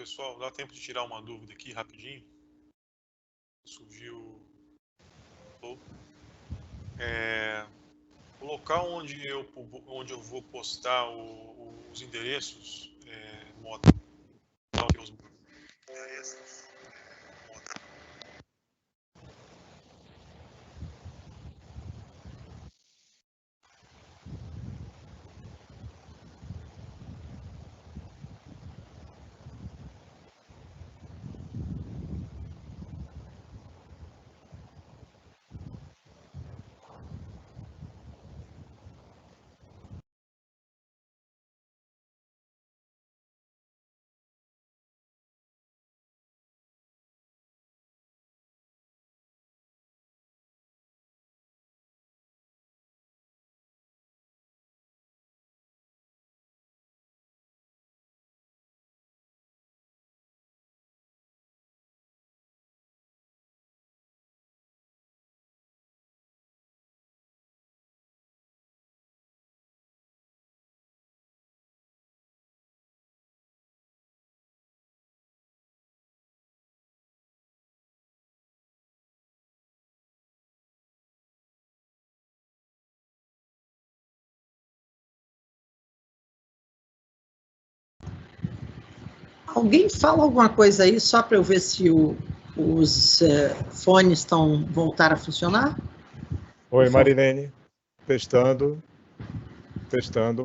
Pessoal, dá tempo de tirar uma dúvida aqui rapidinho. Surgiu o local onde eu vou postar os endereços moda. Alguém fala alguma coisa aí, só para eu ver se os fones estão voltar a funcionar? Oi, Marilene. Testando,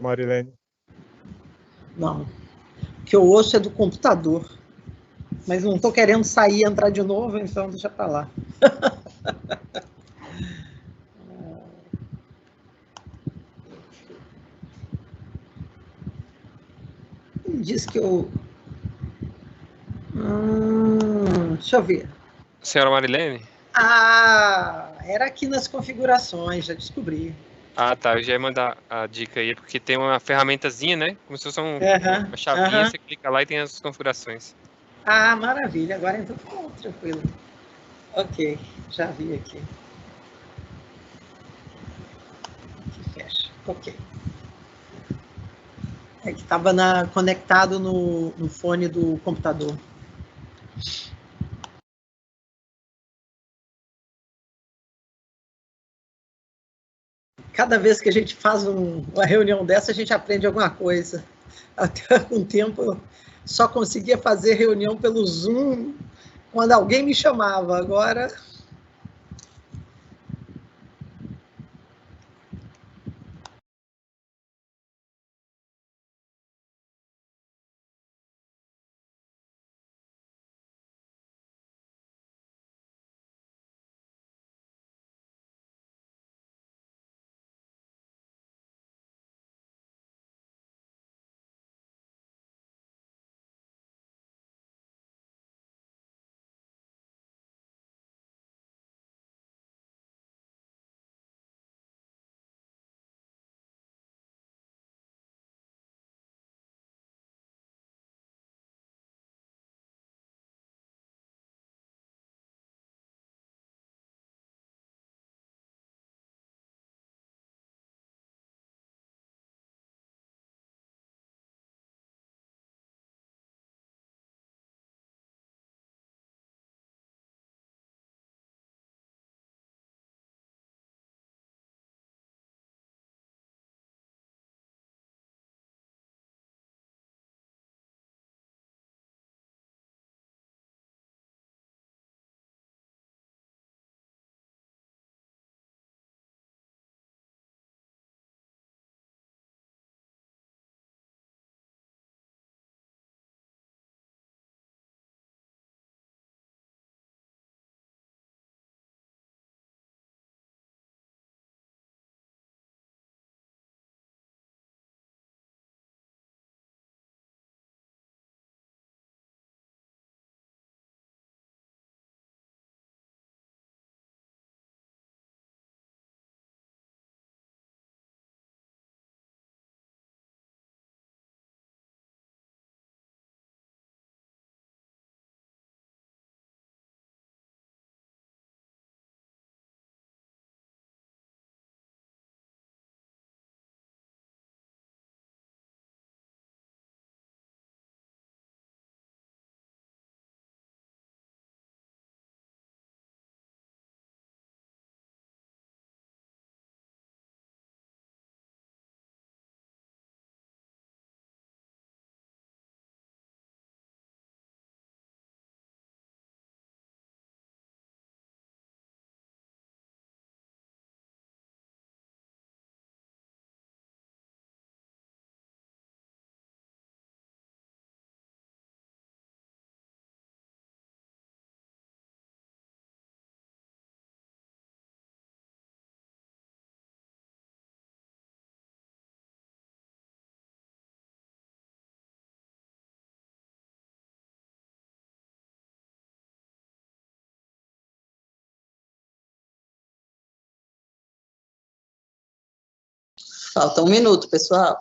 Marilene. Não. O que eu ouço é do computador. Mas não estou querendo sair e entrar de novo, então deixa para lá. Diz que eu... deixa eu ver. Senhora Marilene? Era aqui nas configurações, já descobri. Ah, tá. Eu já ia mandar a dica aí, porque tem uma ferramentazinha, né? Como se fosse uma chavinha, você clica lá e tem as configurações. Maravilha. Agora então ficou tranquilo. Ok, já vi aqui. Aqui fecha. Ok. É que estava conectado no fone do computador. Cada vez que a gente faz uma reunião dessa, a gente aprende alguma coisa. Até um tempo eu só conseguia fazer reunião pelo Zoom quando alguém me chamava. Agora Falta 1 minuto, pessoal.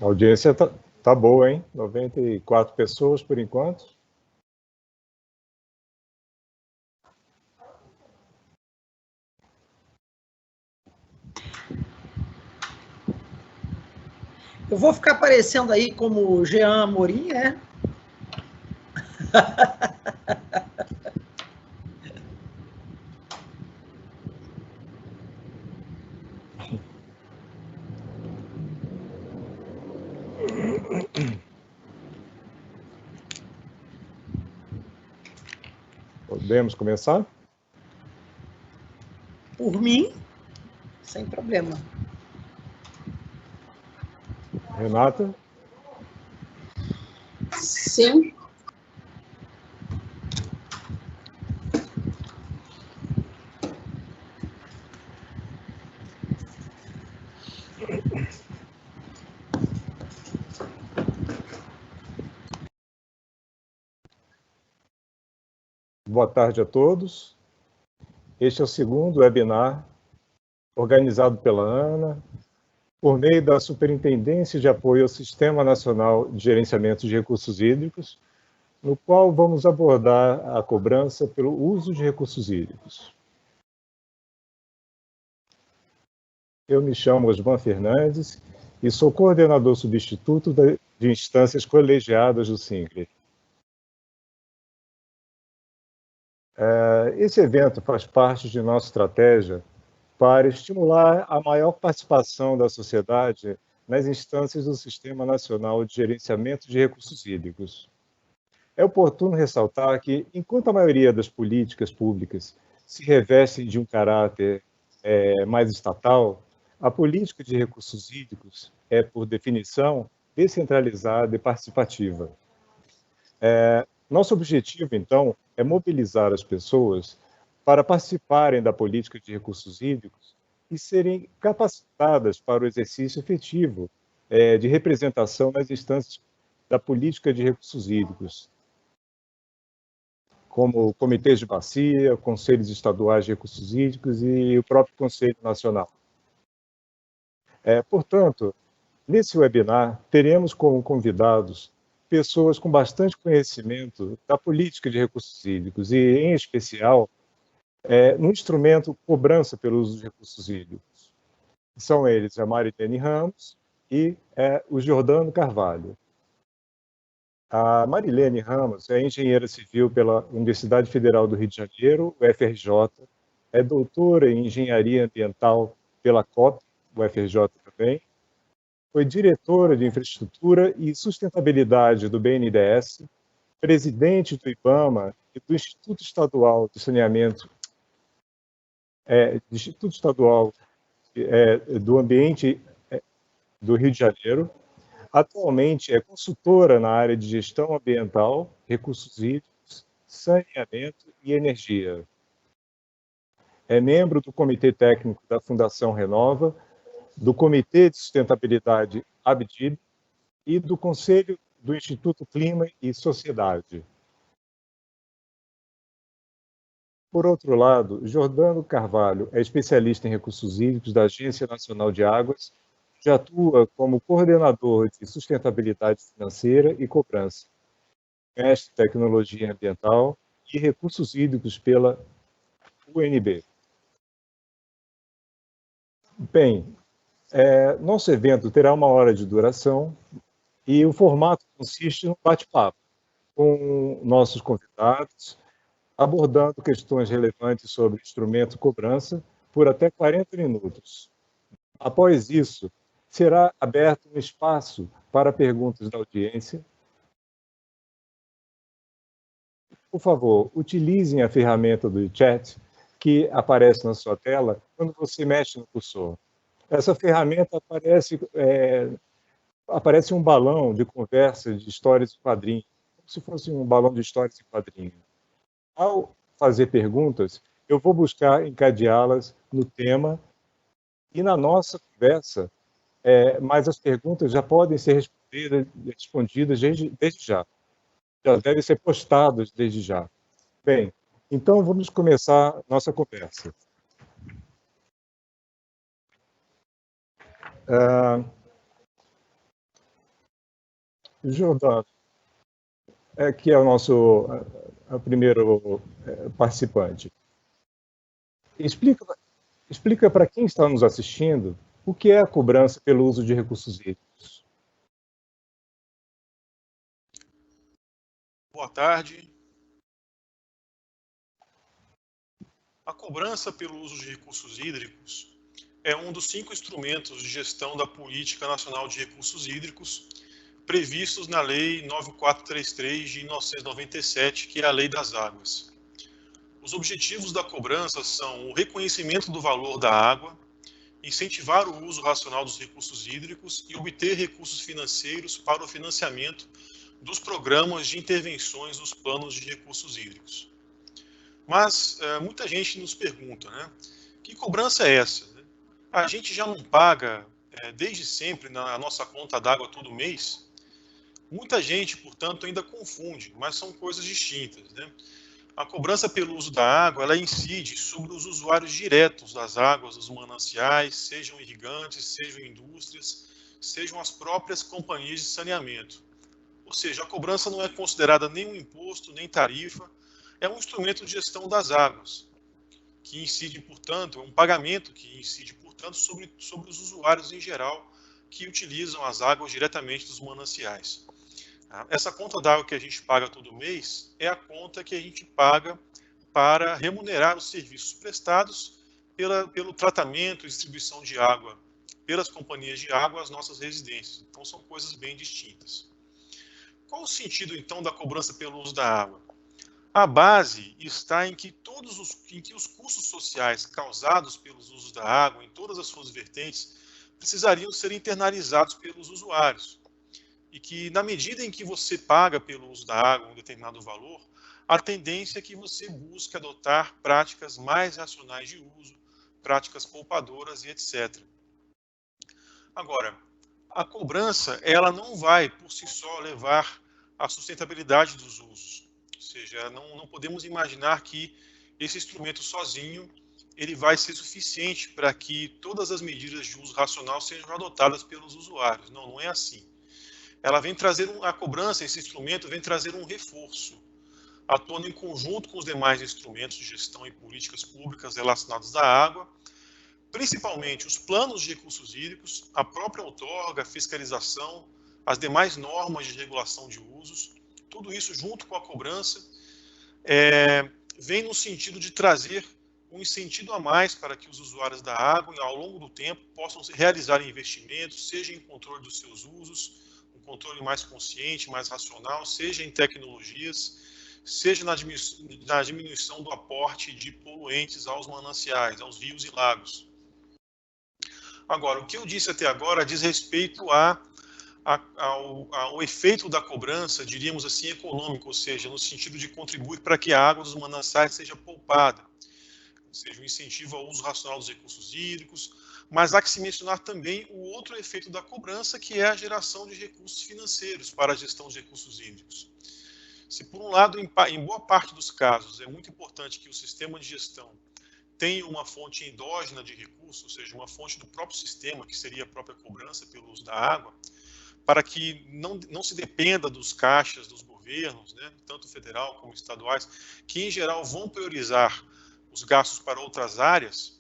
A audiência tá boa, hein? 94 pessoas por enquanto. Eu vou ficar aparecendo aí como Jean Amorim, né? Podemos começar? Por mim, sem problema. Renata? Sim. Boa tarde a todos. Este é o segundo webinar organizado pela ANA, por meio da Superintendência de Apoio ao Sistema Nacional de Gerenciamento de Recursos Hídricos, no qual vamos abordar a cobrança pelo uso de recursos hídricos. Eu me chamo Osvan Fernandes e sou coordenador substituto de instâncias colegiadas do SINCLER. Esse evento faz parte de nossa estratégia para estimular a maior participação da sociedade nas instâncias do Sistema Nacional de Gerenciamento de Recursos Hídricos. É oportuno ressaltar que, enquanto a maioria das políticas públicas se revestem de um caráter mais estatal, a política de recursos hídricos é, por definição, descentralizada e participativa. Nosso objetivo, então, é mobilizar as pessoas para participarem da política de recursos hídricos e serem capacitadas para o exercício efetivo de representação nas instâncias da política de recursos hídricos, como comitês de bacia, conselhos estaduais de recursos hídricos e o próprio Conselho Nacional. Portanto, nesse webinar, teremos como convidados pessoas com bastante conhecimento da política de recursos hídricos e, em especial, no instrumento cobrança pelo uso de recursos hídricos. São eles a Marilene Ramos e o Jordano Carvalho. A Marilene Ramos é engenheira civil pela Universidade Federal do Rio de Janeiro, UFRJ, é doutora em engenharia ambiental pela COP, UFRJ também, foi diretora de infraestrutura e sustentabilidade do BNDES, presidente do IBAMA e do Instituto Estadual de Saneamento, do Ambiente do Rio de Janeiro. Atualmente é consultora na área de gestão ambiental, recursos hídricos, saneamento e energia. É membro do Comitê Técnico da Fundação Renova, do Comitê de Sustentabilidade ABDIB e do Conselho do Instituto Clima e Sociedade. Por outro lado, Jordano Carvalho é especialista em recursos hídricos da Agência Nacional de Águas, que atua como coordenador de sustentabilidade financeira e cobrança, mestre em tecnologia ambiental e recursos hídricos pela UNB. Bem, nosso evento terá 1 hora de duração e o formato consiste num bate-papo com nossos convidados, abordando questões relevantes sobre o instrumento cobrança por até 40 minutos. Após isso, será aberto um espaço para perguntas da audiência. Por favor, utilizem a ferramenta do chat que aparece na sua tela quando você mexe no cursor. Essa ferramenta aparece um balão de conversa de histórias em quadrinhos, como se fosse um balão de histórias em quadrinhos. Ao fazer perguntas, eu vou buscar encadeá-las no tema e na nossa conversa, mas as perguntas já podem ser respondidas desde já. Já devem ser postadas desde já. Bem, então vamos começar nossa conversa. Jordano, que é o nosso primeiro participante. Explica para quem está nos assistindo o que é a cobrança pelo uso de recursos hídricos. Boa tarde. A cobrança pelo uso de recursos hídricos é um dos 5 instrumentos de gestão da Política Nacional de Recursos Hídricos previstos na Lei 9433 de 1997, que é a Lei das Águas. Os objetivos da cobrança são o reconhecimento do valor da água, incentivar o uso racional dos recursos hídricos e obter recursos financeiros para o financiamento dos programas de intervenções dos planos de recursos hídricos. Mas muita gente nos pergunta, né? Que cobrança é essa? A gente já não paga desde sempre na nossa conta d'água todo mês? Muita gente, portanto, ainda confunde, mas são coisas distintas, né? A cobrança pelo uso da água, ela incide sobre os usuários diretos das águas dos mananciais, sejam irrigantes, sejam indústrias, sejam as próprias companhias de saneamento. Ou seja, a cobrança não é considerada nem um imposto, nem tarifa, é um instrumento de gestão das águas, que incide, portanto, é um pagamento que incide, portanto, sobre os usuários em geral que utilizam as águas diretamente dos mananciais. Essa conta d'água que a gente paga todo mês é a conta que a gente paga para remunerar os serviços prestados pelo tratamento e distribuição de água pelas companhias de água às nossas residências. Então, são coisas bem distintas. Qual o sentido, então, da cobrança pelo uso da água? A base está em que os custos sociais causados pelos usos da água, em todas as suas vertentes, precisariam ser internalizados pelos usuários. E que, na medida em que você paga pelo uso da água um determinado valor, a tendência é que você busque adotar práticas mais racionais de uso, práticas poupadoras e etc. Agora, a cobrança, ela não vai, por si só, levar à sustentabilidade dos usos. Ou seja, não podemos imaginar que esse instrumento sozinho ele vai ser suficiente para que todas as medidas de uso racional sejam adotadas pelos usuários. Não é assim. Ela vem trazer a cobrança, esse instrumento vem trazer um reforço, atuando em conjunto com os demais instrumentos de gestão e políticas públicas relacionados à água, principalmente os planos de recursos hídricos, a própria outorga, a fiscalização, as demais normas de regulação de usos, tudo isso junto com a cobrança, vem no sentido de trazer um incentivo a mais para que os usuários da água, ao longo do tempo, possam realizar investimentos, seja em controle dos seus usos, um controle mais consciente, mais racional, seja em tecnologias, seja na diminuição do aporte de poluentes aos mananciais, aos rios e lagos. Agora, o que eu disse até agora diz respeito ao efeito da cobrança, diríamos assim, econômico, ou seja, no sentido de contribuir para que a água dos mananciais seja poupada, ou seja, um incentivo ao uso racional dos recursos hídricos, mas há que se mencionar também o outro efeito da cobrança, que é a geração de recursos financeiros para a gestão de recursos hídricos. Se, por um lado, em boa parte dos casos, é muito importante que o sistema de gestão tenha uma fonte endógena de recursos, ou seja, uma fonte do próprio sistema, que seria a própria cobrança pelo uso da água, para que não se dependa dos caixas dos governos, né, tanto federal como estaduais, que, em geral, vão priorizar os gastos para outras áreas.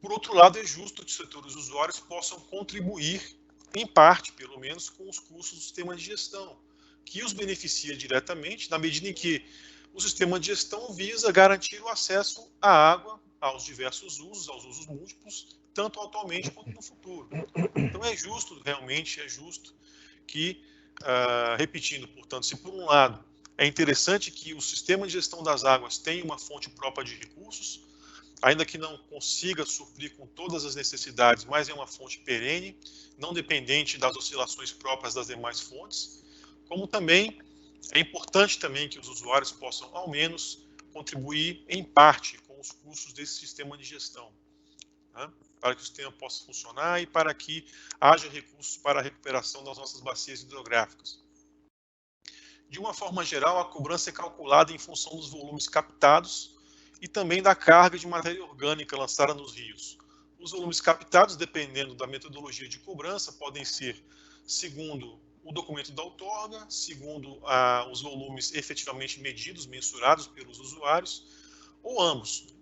Por outro lado, é justo que os setores usuários possam contribuir, em parte, pelo menos, com os custos do sistema de gestão, que os beneficia diretamente, na medida em que o sistema de gestão visa garantir o acesso à água, aos diversos usos, aos usos múltiplos, tanto atualmente quanto no futuro. Então é justo, realmente é justo que, repetindo, portanto, se por um lado é interessante que o sistema de gestão das águas tenha uma fonte própria de recursos, ainda que não consiga suprir com todas as necessidades, mas é uma fonte perene, não dependente das oscilações próprias das demais fontes, como também é importante também que os usuários possam, ao menos, contribuir em parte com os custos desse sistema de gestão, né, para que o sistema possa funcionar e para que haja recursos para a recuperação das nossas bacias hidrográficas. De uma forma geral, a cobrança é calculada em função dos volumes captados e também da carga de matéria orgânica lançada nos rios. Os volumes captados, dependendo da metodologia de cobrança, podem ser segundo o documento da outorga, segundo os volumes efetivamente medidos, mensurados pelos usuários, ou ambos.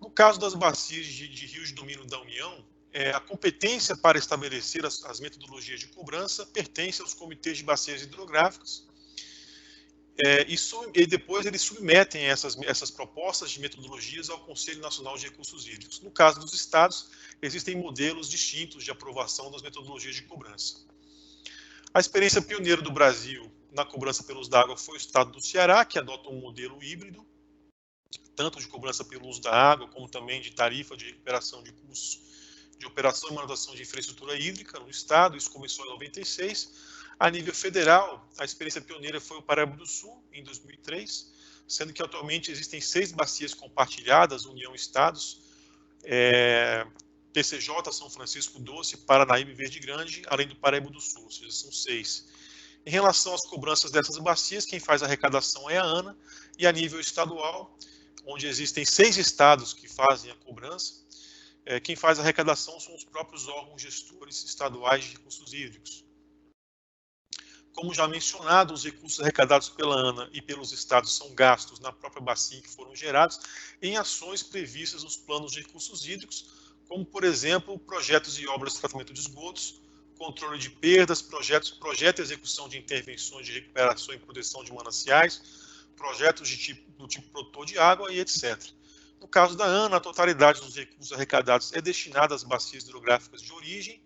No caso das bacias de rios de domínio da União, a competência para estabelecer as metodologias de cobrança pertence aos comitês de bacias hidrográficas, e depois eles submetem essas propostas de metodologias ao Conselho Nacional de Recursos Hídricos. No caso dos estados, existem modelos distintos de aprovação das metodologias de cobrança. A experiência pioneira do Brasil na cobrança pelo uso da água foi o estado do Ceará, que adota um modelo híbrido, tanto de cobrança pelo uso da água, como também de tarifa de recuperação de custos de operação e manutenção de infraestrutura hídrica no estado. Isso começou em 96. A nível federal, a experiência pioneira foi o Paraíba do Sul, em 2003, sendo que atualmente existem 6 bacias compartilhadas, União Estados, PCJ, São Francisco Doce, Paranaíba e Verde Grande, além do Paraíba do Sul, ou seja, são 6. Em relação às cobranças dessas bacias, quem faz a arrecadação é a ANA, e a nível estadual, onde existem 6 estados que fazem a cobrança, quem faz a arrecadação são os próprios órgãos gestores estaduais de recursos hídricos. Como já mencionado, os recursos arrecadados pela ANA e pelos estados são gastos na própria bacia que foram gerados em ações previstas nos planos de recursos hídricos, como, por exemplo, projetos e obras de tratamento de esgotos, controle de perdas, projeto e execução de intervenções de recuperação e proteção de mananciais, projetos do tipo produtor de água e etc. No caso da ANA, a totalidade dos recursos arrecadados é destinada às bacias hidrográficas de origem.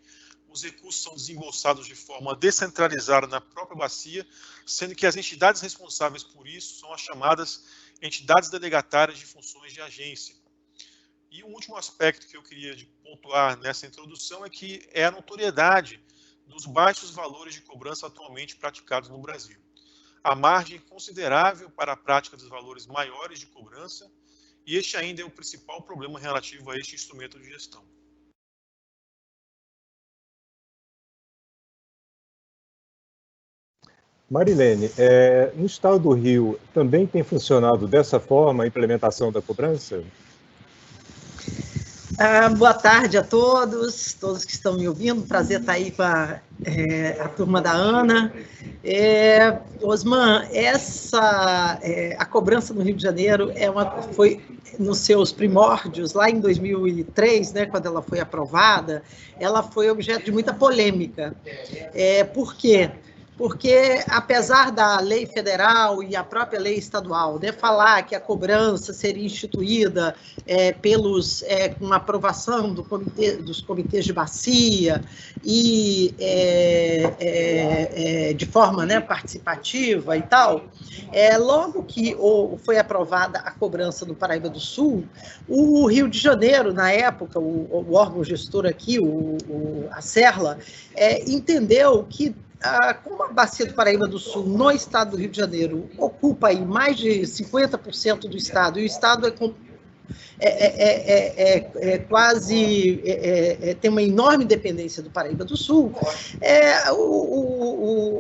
Os recursos são desembolsados de forma descentralizada na própria bacia, sendo que as entidades responsáveis por isso são as chamadas entidades delegatárias de funções de agência. E o último aspecto que eu queria pontuar nessa introdução é que é a notoriedade dos baixos valores de cobrança atualmente praticados no Brasil. Há margem considerável para a prática dos valores maiores de cobrança, e este ainda é o principal problema relativo a este instrumento de gestão. Marilene, no estado do Rio também tem funcionado dessa forma a implementação da cobrança? Boa tarde a todos que estão me ouvindo. Prazer estar aí com a turma da ANA. Osman, a cobrança no Rio de Janeiro foi nos seus primórdios, lá em 2003, né, quando ela foi aprovada, ela foi objeto de muita polêmica. Por quê? Porque, apesar da lei federal e a própria lei estadual, né, falar que a cobrança seria instituída com aprovação dos comitês de bacia e de forma, né, participativa e tal, logo que foi aprovada a cobrança no Paraíba do Sul, o Rio de Janeiro, na época, o órgão gestor aqui, a Serla, entendeu que como a bacia do Paraíba do Sul, no estado do Rio de Janeiro, ocupa aí mais de 50% do estado, e o estado tem uma enorme dependência do Paraíba do Sul,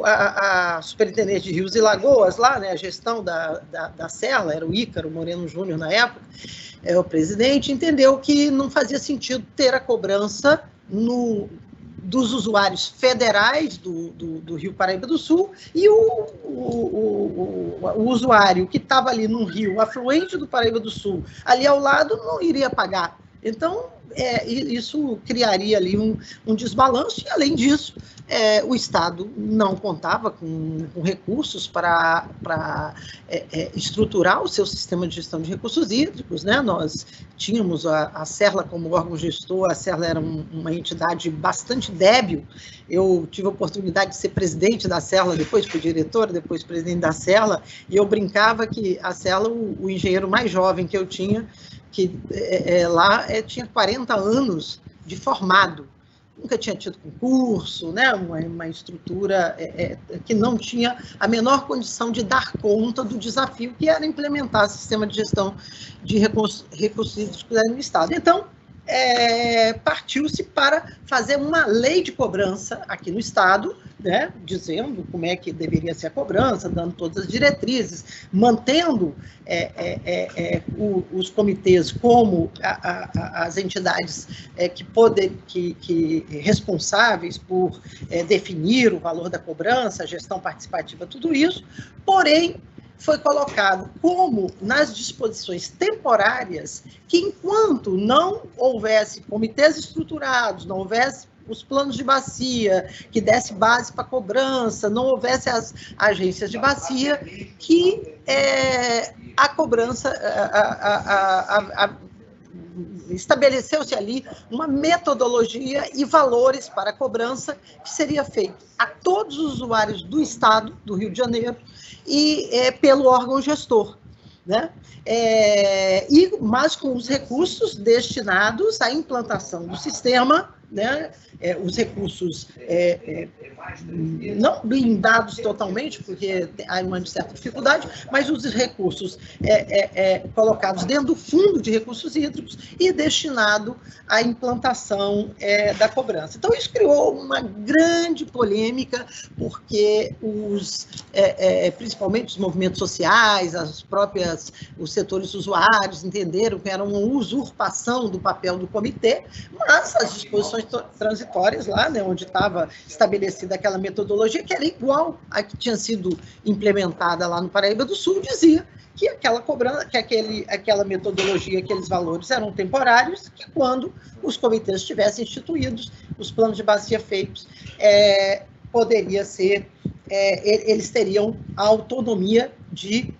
a Superintendente de Rios e Lagoas, lá, né, a gestão da Serla, era o Ícaro Moreno Júnior na época, o presidente, entendeu que não fazia sentido ter a cobrança dos usuários federais do Rio Paraíba do Sul, e o usuário que estava ali no rio afluente do Paraíba do Sul, ali ao lado, não iria pagar. Então, isso criaria ali um desbalanço, e, além disso, o Estado não contava com recursos para estruturar o seu sistema de gestão de recursos hídricos, né? Nós tínhamos a Serla como órgão gestor, a Serla era uma entidade bastante débil. Eu tive a oportunidade de ser presidente da Serla, depois fui diretora, depois presidente da Serla, e eu brincava que a Serla, o engenheiro mais jovem que eu tinha, que lá tinha 40 anos de formado, nunca tinha tido concurso, né? Uma estrutura que não tinha a menor condição de dar conta do desafio que era implementar o sistema de gestão de recursos hídricos no Estado. Então, partiu-se para fazer uma lei de cobrança aqui no Estado, né, dizendo como é que deveria ser a cobrança, dando todas as diretrizes, mantendo os comitês como as entidades que responsáveis por definir o valor da cobrança, a gestão participativa, tudo isso, porém, foi colocado como nas disposições temporárias que, enquanto não houvesse comitês estruturados, não houvesse os planos de bacia, que desse base para cobrança, não houvesse as agências de bacia, que a cobrança, estabeleceu-se ali uma metodologia e valores para a cobrança que seria feito a todos os usuários do Estado, do Rio de Janeiro, e pelo órgão gestor, né? Mas com os recursos destinados à implantação do sistema, né? Os recursos não blindados totalmente, porque há uma certa dificuldade, mas os recursos colocados dentro do fundo de recursos hídricos e destinado à implantação da cobrança. Então, isso criou uma grande polêmica, porque principalmente os movimentos sociais, os setores usuários entenderam que era uma usurpação do papel do comitê, mas as disposições transitórias lá, né, onde estava estabelecida aquela metodologia, que era igual à que tinha sido implementada lá no Paraíba do Sul, dizia que aquela cobrança, que aquela metodologia, aqueles valores eram temporários, que quando os comitês estivessem instituídos, os planos de bacia feitos, poderia ser, eles teriam a autonomia de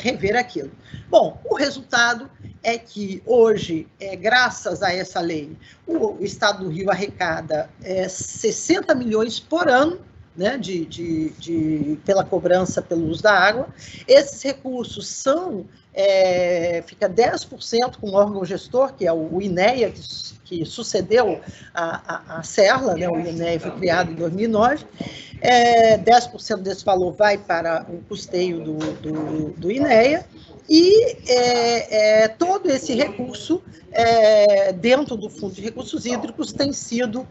rever aquilo. Bom, o resultado é que hoje, graças a essa lei, o Estado do Rio arrecada 60 milhões por ano, né, pela cobrança pelo uso da água. Esses recursos são, fica 10% com o órgão gestor, que é o INEA, que sucedeu a Serla, né, o INEA foi criado em 2009, 10% desse valor vai para o custeio do INEA, e todo esse recurso, dentro do Fundo de Recursos Hídricos, tem sido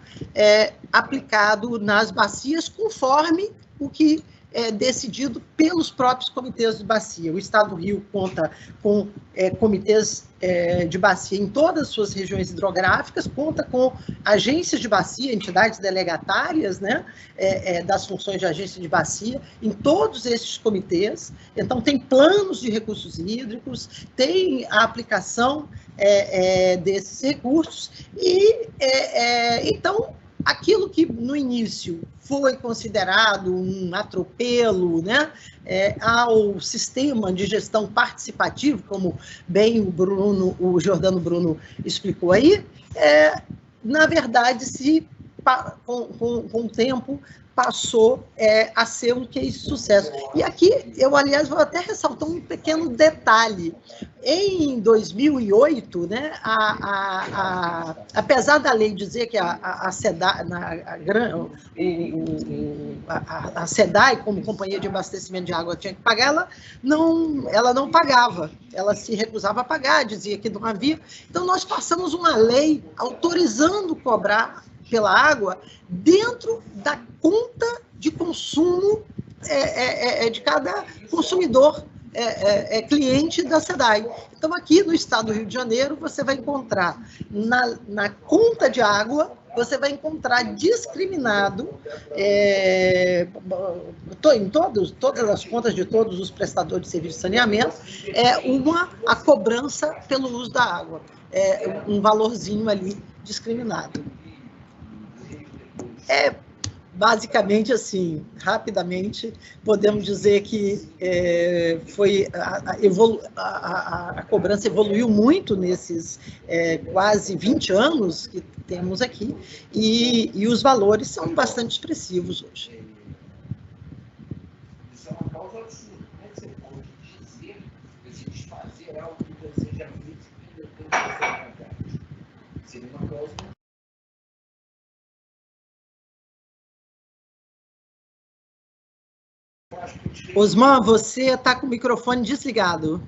aplicado nas bacias conforme o que é decidido pelos próprios comitês de bacia. O Estado do Rio conta com comitês de bacia em todas as suas regiões hidrográficas, conta com agências de bacia, entidades delegatárias, né, das funções de agência de bacia, em todos esses comitês. Então, tem planos de recursos hídricos, tem a aplicação desses recursos, e, então, aquilo que no início foi considerado um atropelo, né, ao sistema de gestão participativo, como bem o Jordano Bruno explicou aí, na verdade, com o tempo, passou a ser um case de sucesso. E aqui, eu, aliás, vou até ressaltar um pequeno detalhe. Em 2008, né, apesar da lei dizer que a SEDAI, como companhia de abastecimento de água, tinha que pagar, ela não pagava, ela se recusava a pagar, dizia que não havia. Então, nós passamos uma lei autorizando cobrar pela água dentro da conta de consumo de cada consumidor cliente da SEDAI. Então, aqui no estado do Rio de Janeiro, você vai encontrar na conta de água, você vai encontrar discriminado em todas as contas de todos os prestadores de serviço de saneamento, a cobrança pelo uso da água, um valorzinho ali discriminado. Basicamente, assim, rapidamente, podemos dizer que a cobrança evoluiu muito nesses quase 20 anos que temos aqui, e os valores são bastante expressivos hoje. Isso é uma causa absurda. Como é que você pode dizer, se desfazer algo que você já fez e ainda tem que fazer? Seria uma causa. Osman, você está com o microfone desligado.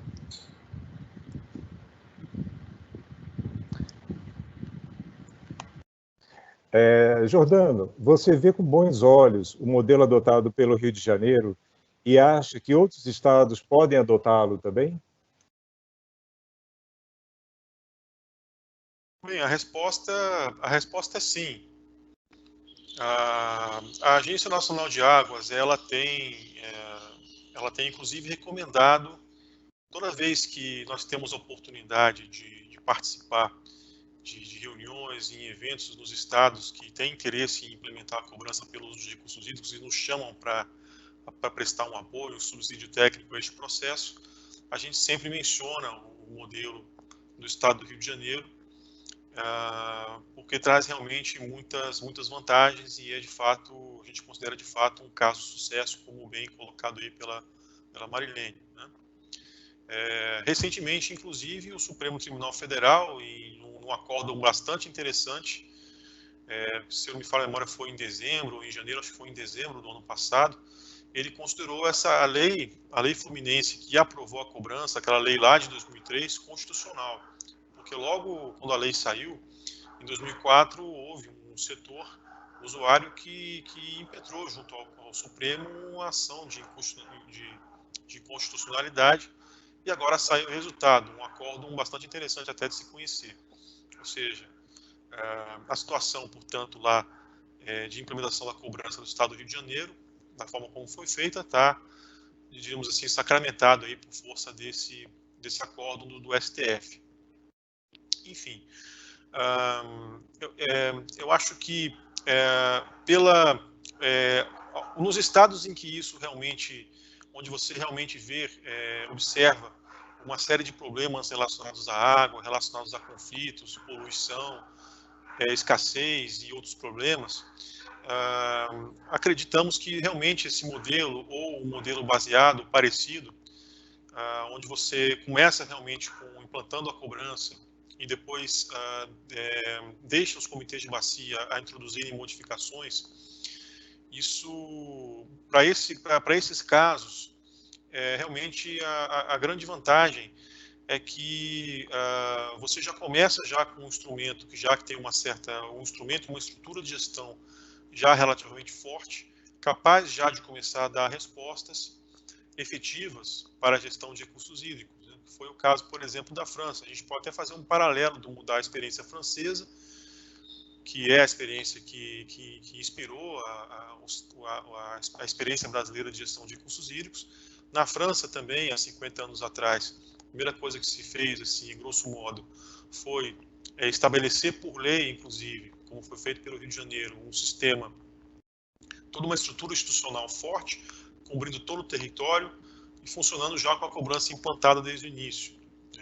Jordano, você vê com bons olhos o modelo adotado pelo Rio de Janeiro e acha que outros estados podem adotá-lo também? Bem, a resposta é sim. A Agência Nacional de Águas, ela tem inclusive recomendado, toda vez que nós temos a oportunidade de participar de reuniões e eventos nos estados que têm interesse em implementar a cobrança pelo uso de recursos hídricos e nos chamam para prestar um apoio, um subsídio técnico a este processo, a gente sempre menciona o modelo do estado do Rio de Janeiro, porque traz realmente muitas vantagens e de fato, a gente considera de fato um caso de sucesso, como bem colocado aí pela Marilene, né? Recentemente, inclusive, o Supremo Tribunal Federal, em um acórdão bastante interessante, se eu não me falho a memória, foi em dezembro, ou em janeiro, acho que foi em dezembro do ano passado, ele considerou a lei fluminense que aprovou a cobrança, aquela lei lá de 2003, constitucional. Porque logo quando a lei saiu, em 2004, houve um setor usuário que impetrou junto ao Supremo uma ação de inconstitucionalidade, e agora saiu o resultado, um acórdão bastante interessante até de se conhecer. Ou seja, a situação, portanto, lá de implementação da cobrança no estado do Rio de Janeiro, da forma como foi feita, está, digamos assim, sacramentado aí por força desse acórdão do STF. Enfim, eu acho que nos estados em que isso realmente onde você realmente observa uma série de problemas relacionados à água, relacionados a conflitos, poluição, escassez e outros problemas, acreditamos que realmente esse modelo, ou um modelo baseado, parecido, onde você começa realmente implantando a cobrança e depois deixa os comitês de bacia a introduzirem modificações, isso, para esses casos, realmente a grande vantagem é que você já começa já com um instrumento que tem uma estrutura de gestão já relativamente forte, capaz já de começar a dar respostas efetivas para a gestão de recursos hídricos, né? Foi o caso, por exemplo, da França. A gente pode até fazer um paralelo da experiência francesa, que é a experiência que inspirou a experiência brasileira de gestão de recursos hídricos. Na França também, há 50 anos atrás, a primeira coisa que se fez, assim, grosso modo, foi estabelecer por lei, inclusive, como foi feito pelo Rio de Janeiro, um sistema, toda uma estrutura institucional forte, cobrindo todo o território e funcionando já com a cobrança implantada desde o início.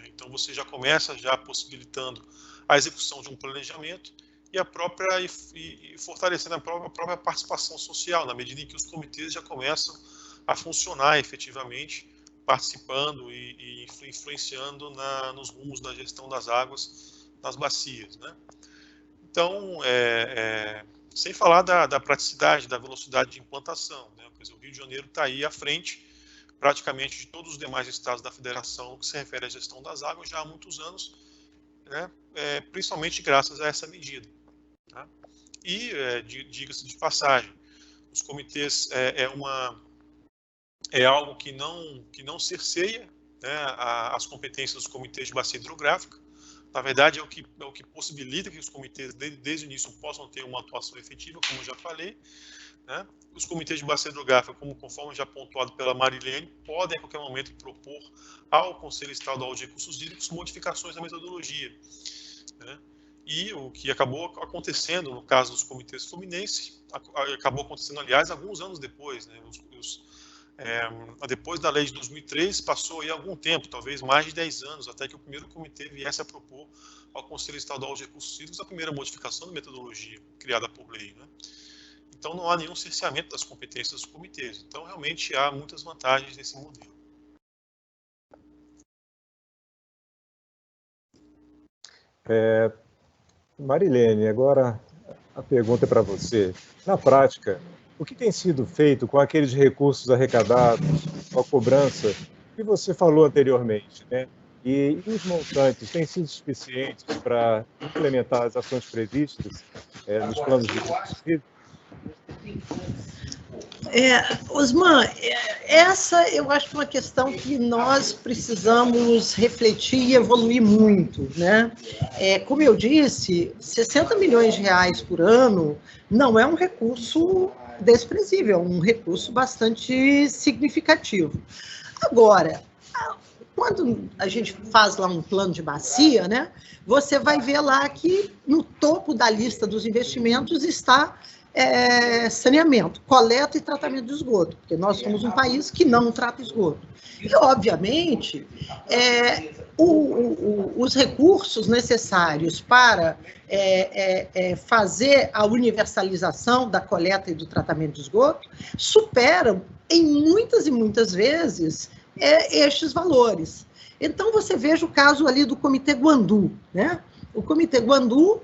Então você já começa possibilitando a execução de um planejamento e fortalecendo a própria participação social, na medida em que os comitês já começam a funcionar efetivamente, participando e influenciando nos rumos da gestão das águas nas bacias, né? Então, sem falar da praticidade, da velocidade de implantação, né? Quer dizer, o Rio de Janeiro está aí à frente, praticamente, de todos os demais estados da federação, no que se refere à gestão das águas, já há muitos anos, né? Principalmente graças a essa medida. Tá? E, diga-se de passagem, os comitês é algo que não cerceia, né, as competências dos comitês de bacia hidrográfica. Na verdade, é o que possibilita que os comitês, desde o início, possam ter uma atuação efetiva, como eu já falei, né? Os comitês de bacia hidrográfica, conforme já pontuado pela Marilene, podem, a qualquer momento, propor ao Conselho Estadual de Recursos Hídricos modificações na metodologia, né? E o que acabou acontecendo, no caso dos comitês fluminenses, acabou acontecendo, aliás, alguns anos depois, né? Depois da lei de 2003, passou aí algum tempo, talvez mais de 10 anos, até que o primeiro comitê viesse a propor ao Conselho Estadual de Recursos Hídricos a primeira modificação da metodologia criada por lei, né? Então não há nenhum cerceamento das competências dos comitês. Então realmente há muitas vantagens nesse modelo. Marilene, agora a pergunta é para você. Na prática, o que tem sido feito com aqueles recursos arrecadados, com a cobrança que você falou anteriormente, né? E os montantes têm sido suficientes para implementar as ações previstas nos planos de recursos hídricos? Osman, essa eu acho que é uma questão que nós precisamos refletir e evoluir muito, né? Como eu disse, 60 milhões de reais por ano não é um recurso desprezível, é um recurso bastante significativo. Agora, quando a gente faz lá um plano de bacia, né, você vai ver lá que no topo da lista dos investimentos está saneamento, coleta e tratamento de esgoto, porque nós somos um país que não trata esgoto. E, obviamente, os recursos necessários para fazer a universalização da coleta e do tratamento de esgoto superam, em muitas e muitas vezes, estes valores. Então, você veja o caso ali do Comitê Guandu, né? O Comitê Guandu,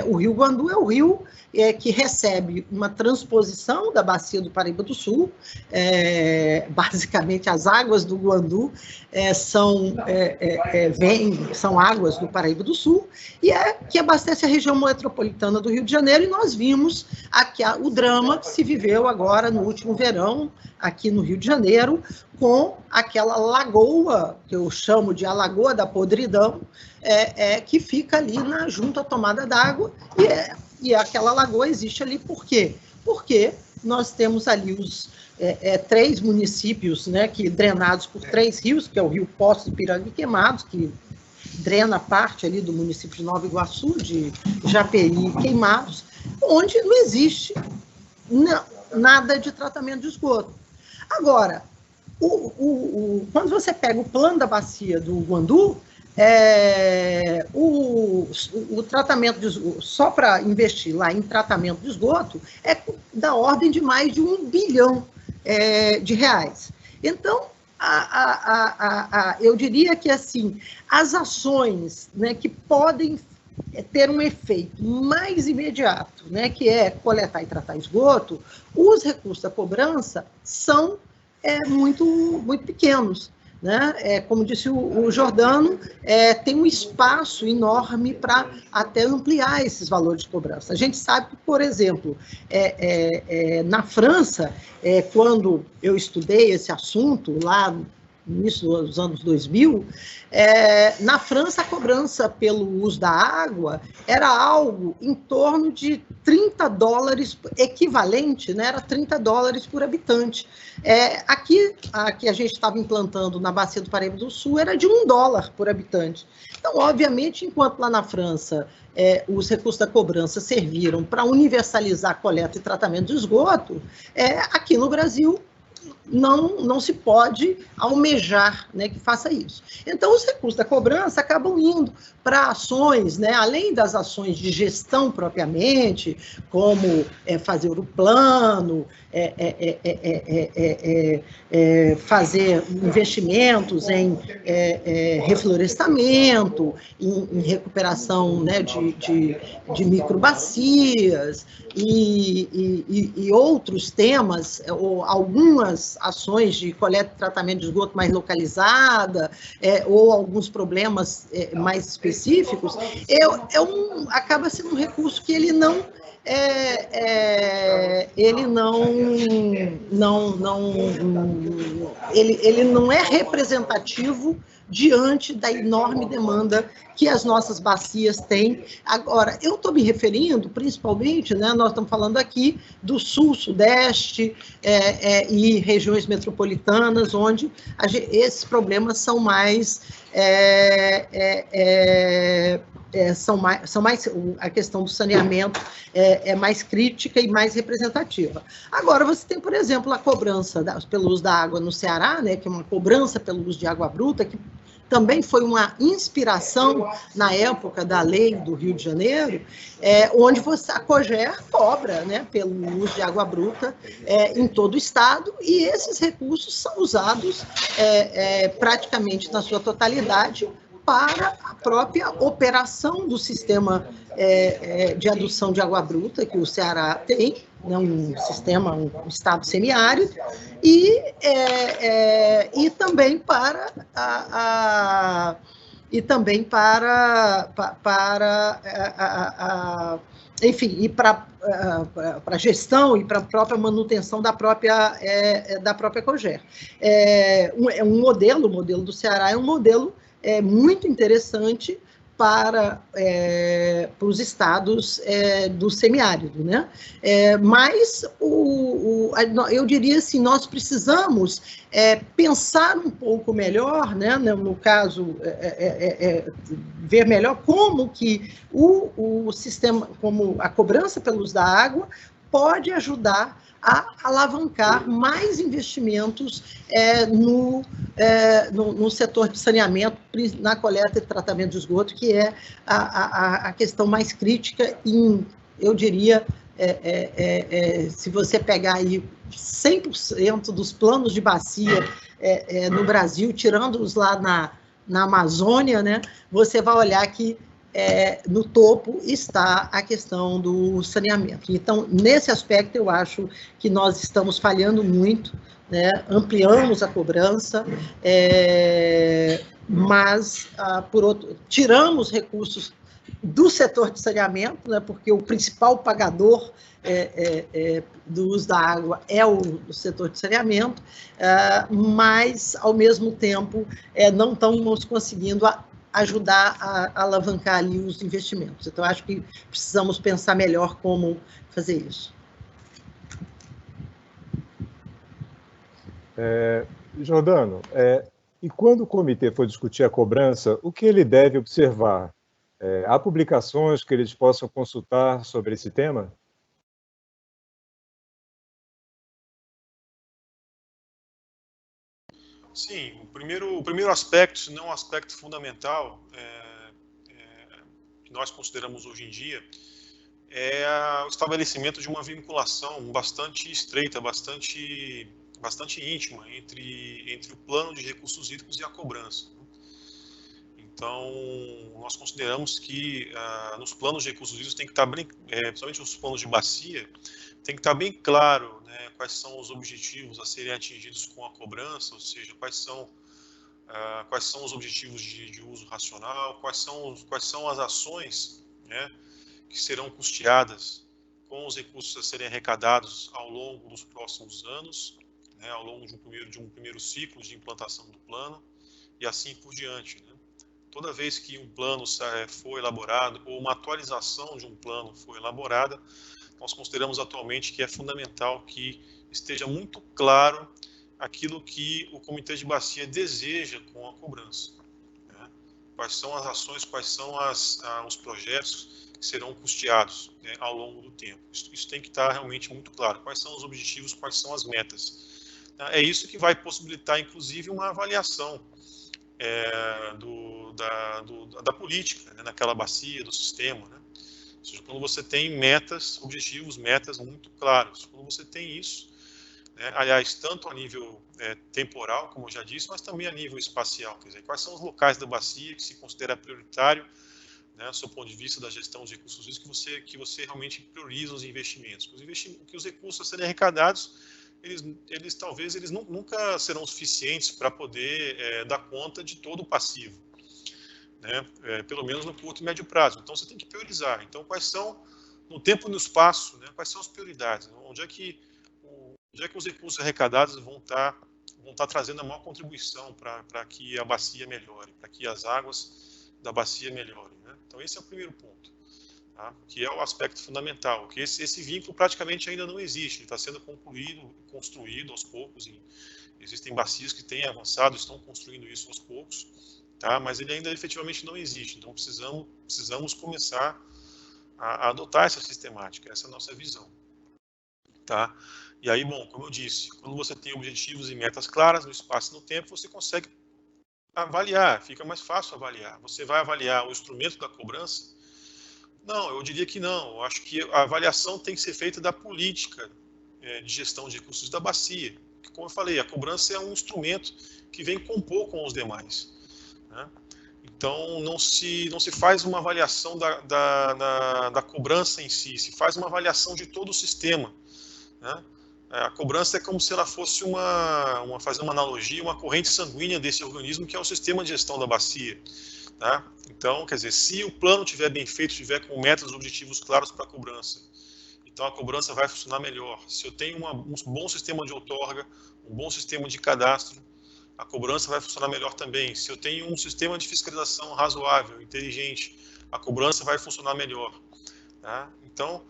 o Rio Guandu é o rio que recebe uma transposição da bacia do Sul. Basicamente, as águas do Guandu são águas do Paraíba do Sul, e que abastece a região metropolitana do Rio de Janeiro, e nós vimos aqui o drama que se viveu agora no último verão, aqui no Rio de Janeiro, com aquela lagoa, que eu chamo de a Lagoa da Podridão, que fica ali junto à tomada d'água, e aquela lagoa existe ali por quê? Porque nós temos ali os 3 municípios, né, drenados por 3 rios, que é o Rio Poços, Ipiranga e Queimados, que drena parte ali do município de Nova Iguaçu, de Japeri e Queimados, onde não existe nada de tratamento de esgoto. Agora, quando você pega o plano da bacia do Guandu, o tratamento de esgoto, só para investir lá em tratamento de esgoto, é da ordem de mais de R$1 bilhão de reais. Então, eu diria que assim, as ações, né, que podem ter um efeito mais imediato, né, que é coletar e tratar esgoto, os recursos da cobrança são muito, muito pequenos. Né? Como disse o Jordano, tem um espaço enorme para até ampliar esses valores de cobrança. A gente sabe que, por exemplo, na França, quando eu estudei esse assunto, lá no início dos anos 2000, na França, a cobrança pelo uso da água era algo em torno de $30, equivalente, né, era $30 por habitante. Aqui a gente estava implantando na Bacia do Paraíba do Sul era de $1 por habitante. Então, obviamente, enquanto lá na França os recursos da cobrança serviram para universalizar a coleta e tratamento de esgoto, aqui no Brasil não se pode almejar, né, que faça isso. Então, os recursos da cobrança acabam indo para ações, né, além das ações de gestão propriamente, como fazer o plano, fazer investimentos em reflorestamento, em recuperação, né, de microbacias e outros temas, ou algumas ações de coleta e tratamento de esgoto mais localizada, ou alguns problemas mais específicos, acaba sendo um recurso que ele não é representativo diante da enorme demanda que as nossas bacias têm. Agora, eu estou me referindo, principalmente, né, nós estamos falando aqui do sul, sudeste e regiões metropolitanas, onde esses problemas são mais... são mais, a questão do saneamento é mais crítica e mais representativa. Agora, você tem, por exemplo, a cobrança pelo uso da água no Ceará, né, que é uma cobrança pelo uso de água bruta, que também foi uma inspiração na época da lei do Rio de Janeiro, onde a COGER cobra, né, pelo uso de água bruta em todo o estado, e esses recursos são usados praticamente na sua totalidade para a própria operação do sistema de adução de água bruta que o Ceará tem, né, um sistema, um estado semiárido, e também para enfim, e para a gestão e para a própria manutenção da própria COGER. O modelo do Ceará é um modelo muito interessante para os estados do semiárido, né? Mas eu diria assim, nós precisamos pensar um pouco melhor, né? No caso, ver melhor como que o sistema, como a cobrança pelo uso da água pode ajudar a alavancar mais investimentos no setor de saneamento, na coleta e tratamento de esgoto, que é a questão mais crítica eu diria, se você pegar aí 100% dos planos de bacia no Brasil, tirando-os lá na Amazônia, né, você vai olhar que no topo está a questão do saneamento. Então, nesse aspecto, eu acho que nós estamos falhando muito, né? Ampliamos a cobrança, mas, tiramos recursos do setor de saneamento, né? Porque o principal pagador do uso da água é o setor de saneamento, mas, ao mesmo tempo, não estamos conseguindo ajudar a alavancar ali os investimentos. Então, acho que precisamos pensar melhor como fazer isso. Jordano, e quando o comitê for discutir a cobrança, o que ele deve observar? Há publicações que eles possam consultar sobre esse tema? Sim, o primeiro aspecto, se não um aspecto fundamental, que nós consideramos hoje em dia, é o estabelecimento de uma vinculação bastante estreita, bastante íntima entre o plano de recursos hídricos e a cobrança. Então, nós consideramos que nos planos de recursos hídricos tem que estar bem, principalmente os planos de bacia, tem que estar bem claro, né, quais são os objetivos a serem atingidos com a cobrança, ou seja, quais são os objetivos de uso racional, quais são as ações, né, que serão custeadas com os recursos a serem arrecadados ao longo dos próximos anos, né, ao longo de um primeiro ciclo de implantação do plano, e assim por diante, né. Toda vez que um plano for elaborado, ou uma atualização de um plano for elaborada, nós consideramos atualmente que é fundamental que esteja muito claro aquilo que o Comitê de Bacia deseja com a cobrança, né? Quais são as ações, quais são os projetos que serão custeados, né, ao longo do tempo. Isso tem que estar realmente muito claro. Quais são os objetivos, quais são as metas. É isso que vai possibilitar, inclusive, uma avaliação da política, né, naquela bacia, do sistema, né? Ou seja, quando você tem objetivos, metas muito claros. Quando você tem isso, né, aliás, tanto a nível temporal, como eu já disse, mas também a nível espacial. Quer dizer, quais são os locais da bacia que se considera prioritário, né, do seu ponto de vista da gestão dos recursos hídricos, que você realmente prioriza os investimentos. Que os recursos a serem arrecadados, talvez nunca serão suficientes para poder dar conta de todo o passivo, né, pelo menos no curto e médio prazo. Então você tem que priorizar. Então quais são, no tempo e no espaço, né, quais são as prioridades? Onde é que os recursos arrecadados vão estar trazendo a maior contribuição para que a bacia melhore, para que as águas da bacia melhorem, né? Então esse é o primeiro ponto, tá? Que é o aspecto fundamental, que esse vínculo praticamente ainda não existe, está sendo construído aos poucos, existem bacias que têm avançado, estão construindo isso aos poucos, tá? Mas ele ainda efetivamente não existe, então precisamos começar a adotar essa sistemática, essa é a nossa visão, tá? E aí, bom, como eu disse, quando você tem objetivos e metas claras no espaço e no tempo, você consegue avaliar, fica mais fácil avaliar. Você vai avaliar o instrumento da cobrança? Não, eu diria que não. Eu acho que a avaliação tem que ser feita da política de gestão de recursos da bacia. Como eu falei, a cobrança é um instrumento que vem compor com os demais, né? Então, não se faz uma avaliação da cobrança em si, se faz uma avaliação de todo o sistema, né? A cobrança é como se ela fosse fazer uma analogia, uma corrente sanguínea desse organismo que é o sistema de gestão da bacia, tá? Então, quer dizer, se o plano estiver bem feito, estiver com metas e objetivos claros para a cobrança, então a cobrança vai funcionar melhor. Se eu tenho um bom sistema de outorga, um bom sistema de cadastro, a cobrança vai funcionar melhor também. Se eu tenho um sistema de fiscalização razoável, inteligente, a cobrança vai funcionar melhor, tá? Então,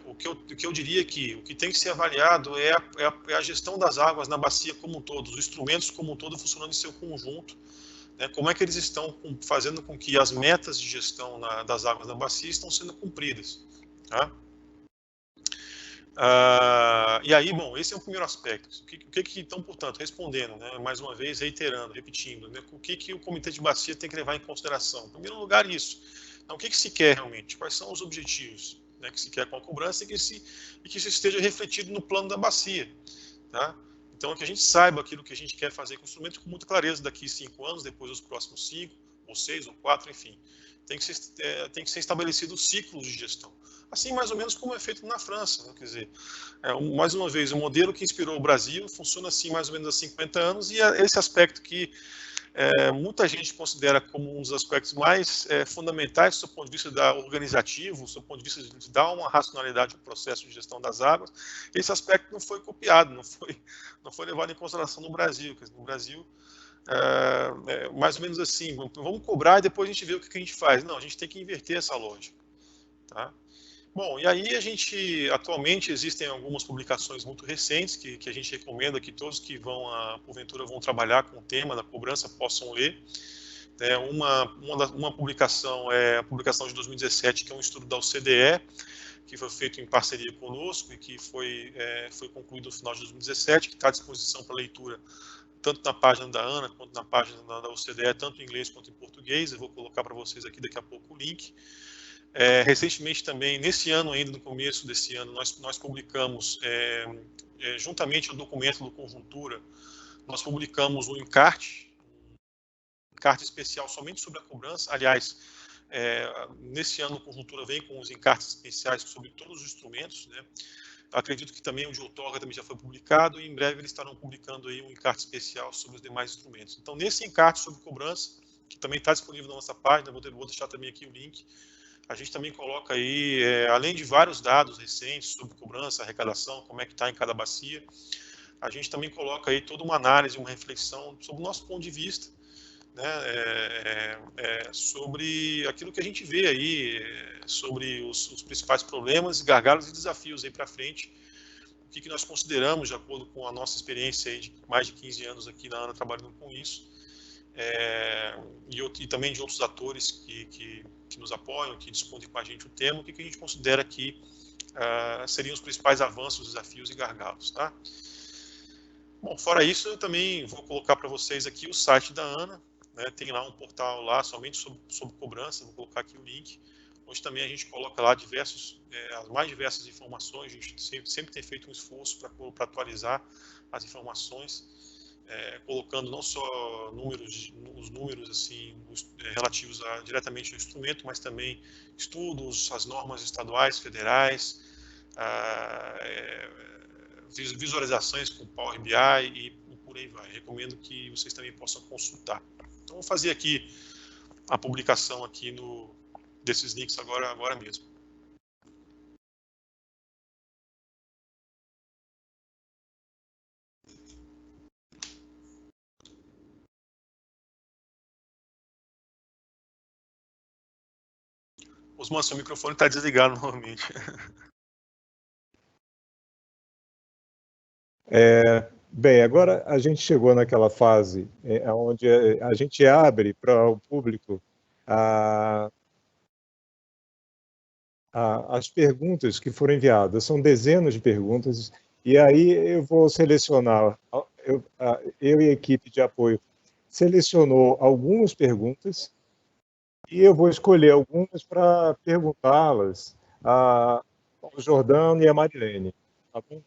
o que eu diria que o que tem que ser avaliado é a gestão das águas na bacia como um todo, os instrumentos como um todo funcionando em seu conjunto, né? Como é que eles estão fazendo com que as metas de gestão das águas da bacia estão sendo cumpridas, tá? E aí, bom, esse é o primeiro aspecto. Então, portanto, respondendo, né, mais uma vez, reiterando, repetindo, né, o que o Comitê de Bacia tem que levar em consideração? Em primeiro lugar, isso. Então, o que se quer realmente? Quais são os objetivos, né, que se quer com a cobrança e que isso esteja refletido no plano da bacia, tá? Então, que a gente saiba aquilo que a gente quer fazer com o instrumento com muita clareza daqui a 5 anos, depois dos próximos 5, ou 6, ou 4, enfim. Tem que ser estabelecido ciclos de gestão. Assim, mais ou menos como é feito na França, né? Quer dizer, mais uma vez, o modelo que inspirou o Brasil funciona assim mais ou menos há 50 anos, e esse aspecto que muita gente considera como um dos aspectos mais fundamentais do seu ponto de vista organizativo, do seu ponto de vista de dar uma racionalidade ao processo de gestão das águas, esse aspecto não foi copiado, não foi levado em consideração no Brasil. Quer dizer, no Brasil, mais ou menos assim, vamos cobrar e depois a gente vê o que a gente faz. Não, a gente tem que inverter essa lógica, tá? Bom, e aí atualmente existem algumas publicações muito recentes que a gente recomenda que todos que porventura vão trabalhar com o tema da cobrança possam ler. Uma publicação é a publicação de 2017, que é um estudo da OCDE, que foi feito em parceria conosco e que foi concluído no final de 2017, que está à disposição para leitura tanto na página da ANA quanto na página da OCDE, tanto em inglês quanto em português. Eu vou colocar para vocês aqui daqui a pouco o link. Recentemente também, nesse ano ainda, no começo desse ano, nós publicamos, juntamente ao documento do Conjuntura, nós publicamos um encarte especial somente sobre a cobrança. Aliás, nesse ano, a Conjuntura vem com os encartes especiais sobre todos os instrumentos, né? Acredito que também o de outorga também já foi publicado, e em breve eles estarão publicando aí um encarte especial sobre os demais instrumentos. Então, nesse encarte sobre cobrança, que também está disponível na nossa página, vou deixar também aqui o link, a gente também coloca aí, além de vários dados recentes sobre cobrança, arrecadação, como é que está em cada bacia, a gente também coloca aí toda uma análise, uma reflexão sobre o nosso ponto de vista, né, sobre aquilo que a gente vê aí, sobre os principais problemas, gargalos e desafios aí para frente, o que nós consideramos, de acordo com a nossa experiência aí de mais de 15 anos aqui na ANA trabalhando com isso, e também de outros atores que nos apoiam, que discutem com a gente o tema, o que a gente considera que seriam os principais avanços, desafios e gargalos, tá? Bom, fora isso, eu também vou colocar para vocês aqui o site da ANA, né? Tem lá um portal lá somente sobre cobrança, vou colocar aqui o link, onde também a gente coloca lá as mais diversas informações. A gente sempre tem feito um esforço para atualizar as informações, colocando não só os números assim, relativos diretamente ao instrumento, mas também estudos, as normas estaduais, federais, visualizações com Power BI e por aí vai. Recomendo que vocês também possam consultar. Então, vou fazer aqui a publicação aqui desses links agora mesmo. Osman, seu microfone está desligado novamente. Bem, agora a gente chegou naquela fase onde a gente abre para o público as perguntas que foram enviadas. São dezenas de perguntas, e aí eu vou selecionar, eu e a equipe de apoio selecionou algumas perguntas, e eu vou escolher algumas para perguntá-las ao Jordano e a Marilene. Tá bom?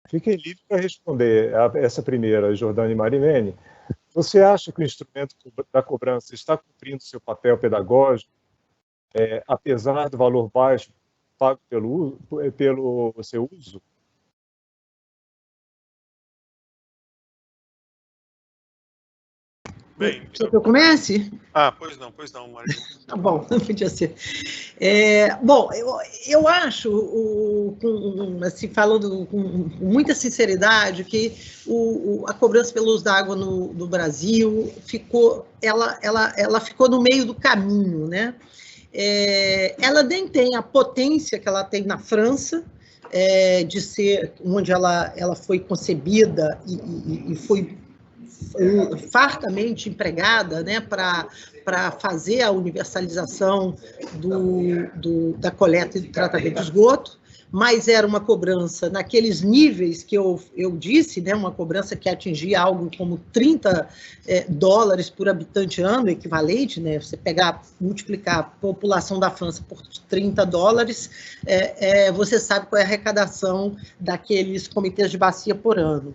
Fiquem livres para responder essa primeira, Jordano e Marilene. Você acha que o instrumento da cobrança está cumprindo seu papel pedagógico, apesar do valor baixo pago pelo seu uso? Bem, quer que eu comece? Pois não, Maria. Tá bom, não podia ser. Bom, eu acho, assim, falando com muita sinceridade, que a cobrança pelo uso da água no Brasil ela ficou no meio do caminho, né? Ela nem tem a potência que ela tem na França, de ser onde ela foi concebida e foi fartamente empregada, né, para fazer a universalização da coleta e do tratamento de esgoto, mas era uma cobrança naqueles níveis que eu disse, né, uma cobrança que atingia algo como $30 por habitante ano, equivalente, né, você multiplicar a população da França por $30, você sabe qual é a arrecadação daqueles comitês de bacia por ano.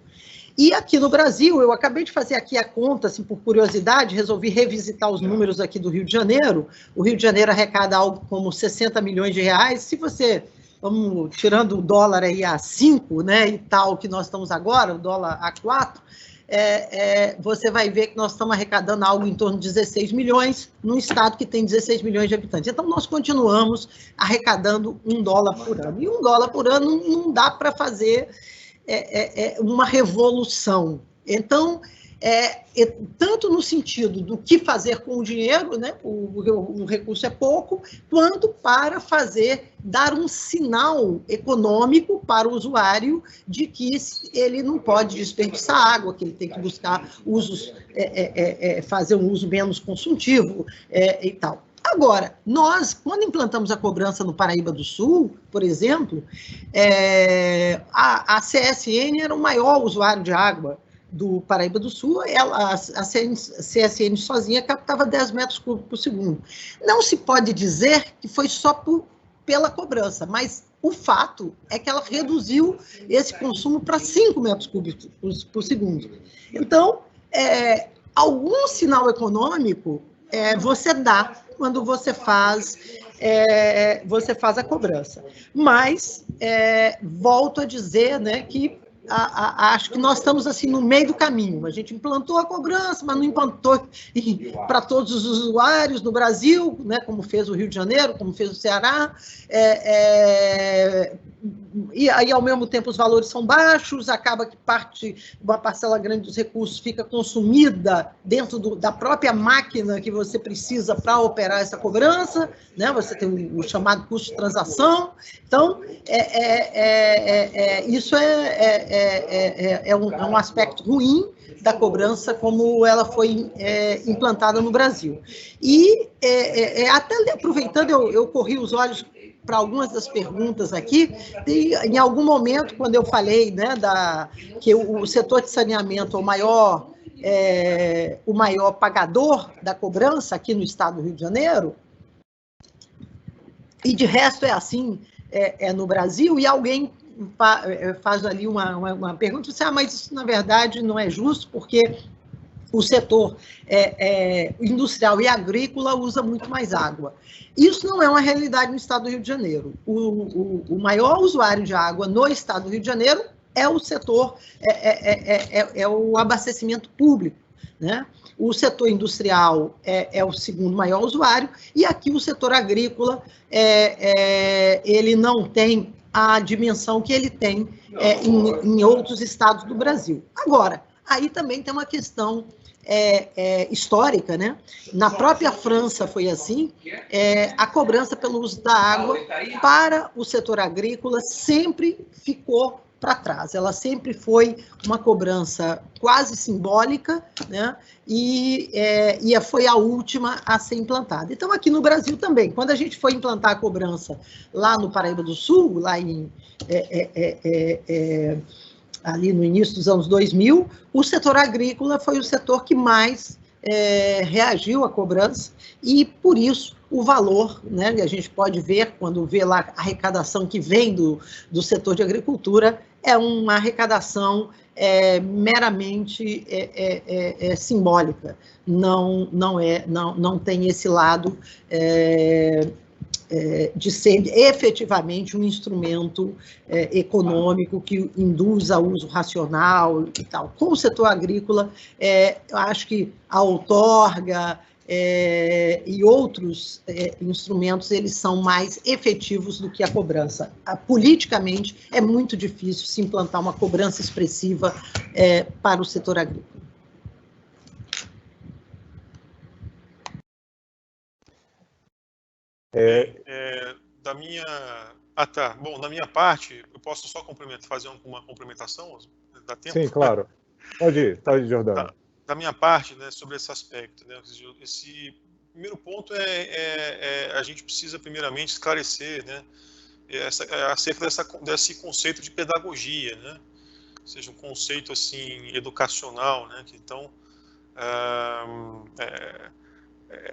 E aqui no Brasil, eu acabei de fazer aqui a conta, assim, por curiosidade, resolvi revisitar os números aqui do Rio de Janeiro. O Rio de Janeiro arrecada algo como 60 milhões de reais. Se você, tirando o dólar aí a 5, né, e tal, que nós estamos agora, o dólar a 4, você vai ver que nós estamos arrecadando algo em torno de 16 milhões, num estado que tem 16 milhões de habitantes. Então, nós continuamos arrecadando $1 por ano. E $1 por ano não dá para fazer uma revolução. Então, tanto no sentido do que fazer com o dinheiro, né, o recurso é pouco, quanto para dar um sinal econômico para o usuário de que ele não pode desperdiçar água, que ele tem que buscar usos, fazer um uso menos consultivo e tal. Agora, nós, quando implantamos a cobrança no Paraíba do Sul, por exemplo, a CSN era o maior usuário de água do Paraíba do Sul, a CSN sozinha captava 10 metros cúbicos por segundo. Não se pode dizer que foi só pela cobrança, mas o fato é que ela reduziu esse consumo para 5 metros cúbicos por segundo. Então, algum sinal econômico você dá quando você faz a cobrança. Mas, volto a dizer, né, que acho que nós estamos assim no meio do caminho. A gente implantou a cobrança, mas não implantou para todos os usuários no Brasil, né, como fez o Rio de Janeiro, como fez o Ceará, e aí, ao mesmo tempo, os valores são baixos, acaba que uma parcela grande dos recursos fica consumida dentro da própria máquina que você precisa para operar essa cobrança, né? Você tem o chamado custo de transação. Então, isso é um aspecto ruim da cobrança como ela foi implantada no Brasil. E, até aproveitando, eu corri os olhos para algumas das perguntas aqui, e em algum momento, quando eu falei, né, que o setor de saneamento é o maior pagador da cobrança aqui no estado do Rio de Janeiro, e de resto é assim no Brasil, e alguém faz ali uma pergunta, mas isso, na verdade, não é justo, porque o setor industrial e agrícola usa muito mais água. Isso não é uma realidade no estado do Rio de Janeiro. O maior usuário de água no estado do Rio de Janeiro é o setor, o abastecimento público, né? O setor industrial é o segundo maior usuário, e aqui o setor agrícola, ele não tem a dimensão que ele tem em outros estados do Brasil. Agora, aí também tem uma questão histórica, né? Na própria França foi assim, a cobrança pelo uso da água para o setor agrícola sempre ficou para trás, ela sempre foi uma cobrança quase simbólica, né? E foi a última a ser implantada. Então, aqui no Brasil também, quando a gente foi implantar a cobrança lá no Paraíba do Sul, lá ali no início dos anos 2000, o setor agrícola foi o setor que mais reagiu à cobrança, e por isso o valor, né, a gente pode ver, quando vê lá a arrecadação que vem do setor de agricultura, é uma arrecadação meramente simbólica, não tem esse lado de ser efetivamente um instrumento econômico que induz ao uso racional e tal. Com o setor agrícola, eu acho que a outorga e outros instrumentos, eles são mais efetivos do que a cobrança. Politicamente, é muito difícil se implantar uma cobrança expressiva para o setor agrícola. Da minha... tá. Bom, da minha parte, eu posso só fazer uma complementação? Dá tempo? Sim, claro. Pode ir, Jordano. Da minha parte, né, sobre esse aspecto, né, esse primeiro ponto a gente precisa primeiramente esclarecer, né, acerca desse conceito de pedagogia, né, ou seja, um conceito assim educacional, né, que então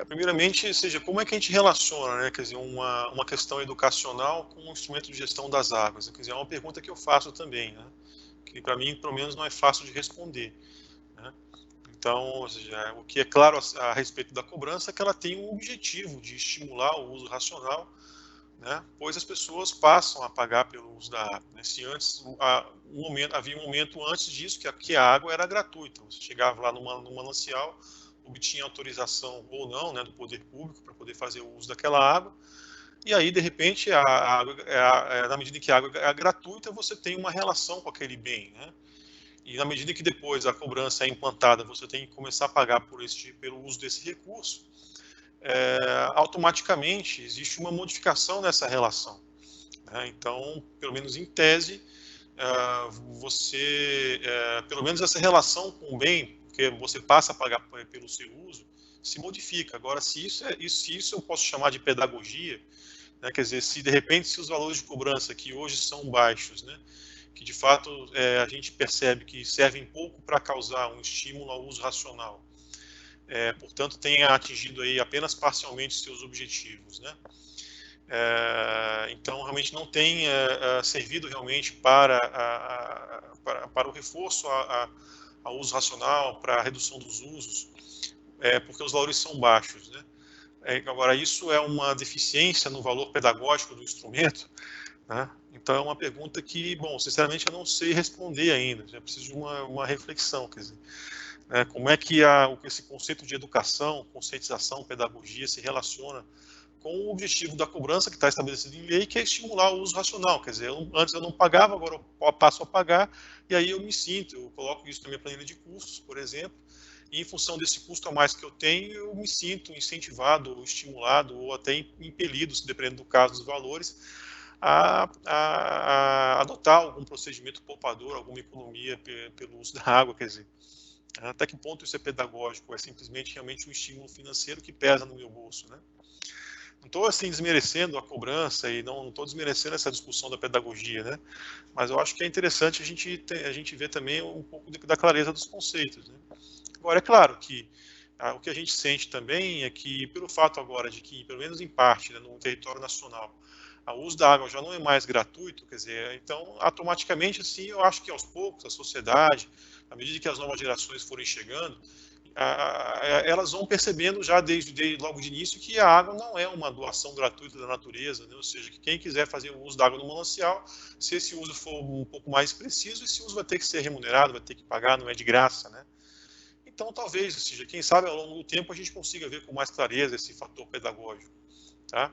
primeiramente, seja, como é que a gente relaciona, né, quer dizer, uma questão educacional com um instrumento de gestão das águas? Quer dizer, é uma pergunta que eu faço também, né, que para mim, pelo menos, não é fácil de responder, né? Então, ou seja, o que é claro a respeito da cobrança é que ela tem um objetivo de estimular o uso racional, né, pois as pessoas passam a pagar pelo uso da água, né? Se antes, havia um momento antes disso que a água era gratuita, você chegava lá no manancial, obtinha autorização ou não, né, do poder público para poder fazer o uso daquela água, e aí, de repente, na medida em que a água é gratuita, você tem uma relação com aquele bem, né? e na medida que depois a cobrança é implantada, você tem que começar a pagar pelo uso desse recurso, automaticamente existe uma modificação nessa relação. Né? Então, pelo menos em tese, pelo menos essa relação com o bem, que você passa a pagar pelo seu uso, se modifica. Agora, se isso eu posso chamar de pedagogia, né? Quer dizer, se de repente se os valores de cobrança que hoje são baixos, né? Que de fato a gente percebe que servem pouco para causar um estímulo ao uso racional, portanto tenha atingido aí apenas parcialmente seus objetivos, né? Então realmente não tem servido realmente para o reforço ao uso racional, para a redução dos usos, porque os valores são baixos, né? Agora, isso é uma deficiência no valor pedagógico do instrumento, né? Então, é uma pergunta que, bom, sinceramente, eu não sei responder ainda, já preciso de uma reflexão, quer dizer, como é que esse conceito de educação, conscientização, pedagogia se relaciona com o objetivo da cobrança que está estabelecido em lei, que é estimular o uso racional, quer dizer, antes eu não pagava, agora eu passo a pagar, e aí eu coloco isso na minha planilha de custos, por exemplo, e em função desse custo a mais que eu tenho, eu me sinto incentivado, ou estimulado, ou até impelido, dependendo do caso dos valores, a adotar algum procedimento poupador, alguma economia pelo uso da água, quer dizer, até que ponto isso é pedagógico, é simplesmente realmente um estímulo financeiro que pesa no meu bolso, né? Não estou assim desmerecendo a cobrança e não estou desmerecendo essa discussão da pedagogia, né? Mas eu acho que é interessante a gente ver também um pouco da clareza dos conceitos, né? Agora, é claro que o que a gente sente também é que, pelo fato agora de que, pelo menos em parte, né, no território nacional, o uso da água já não é mais gratuito, quer dizer, então, automaticamente, assim, eu acho que aos poucos, a sociedade, à medida que as novas gerações forem chegando, elas vão percebendo já logo de início que a água não é uma doação gratuita da natureza, né? Ou seja, que quem quiser fazer o uso da água no manancial, se esse uso for um pouco mais preciso, esse uso vai ter que ser remunerado, vai ter que pagar, não é de graça, né? Então, talvez, ou seja, quem sabe ao longo do tempo a gente consiga ver com mais clareza esse fator pedagógico, tá?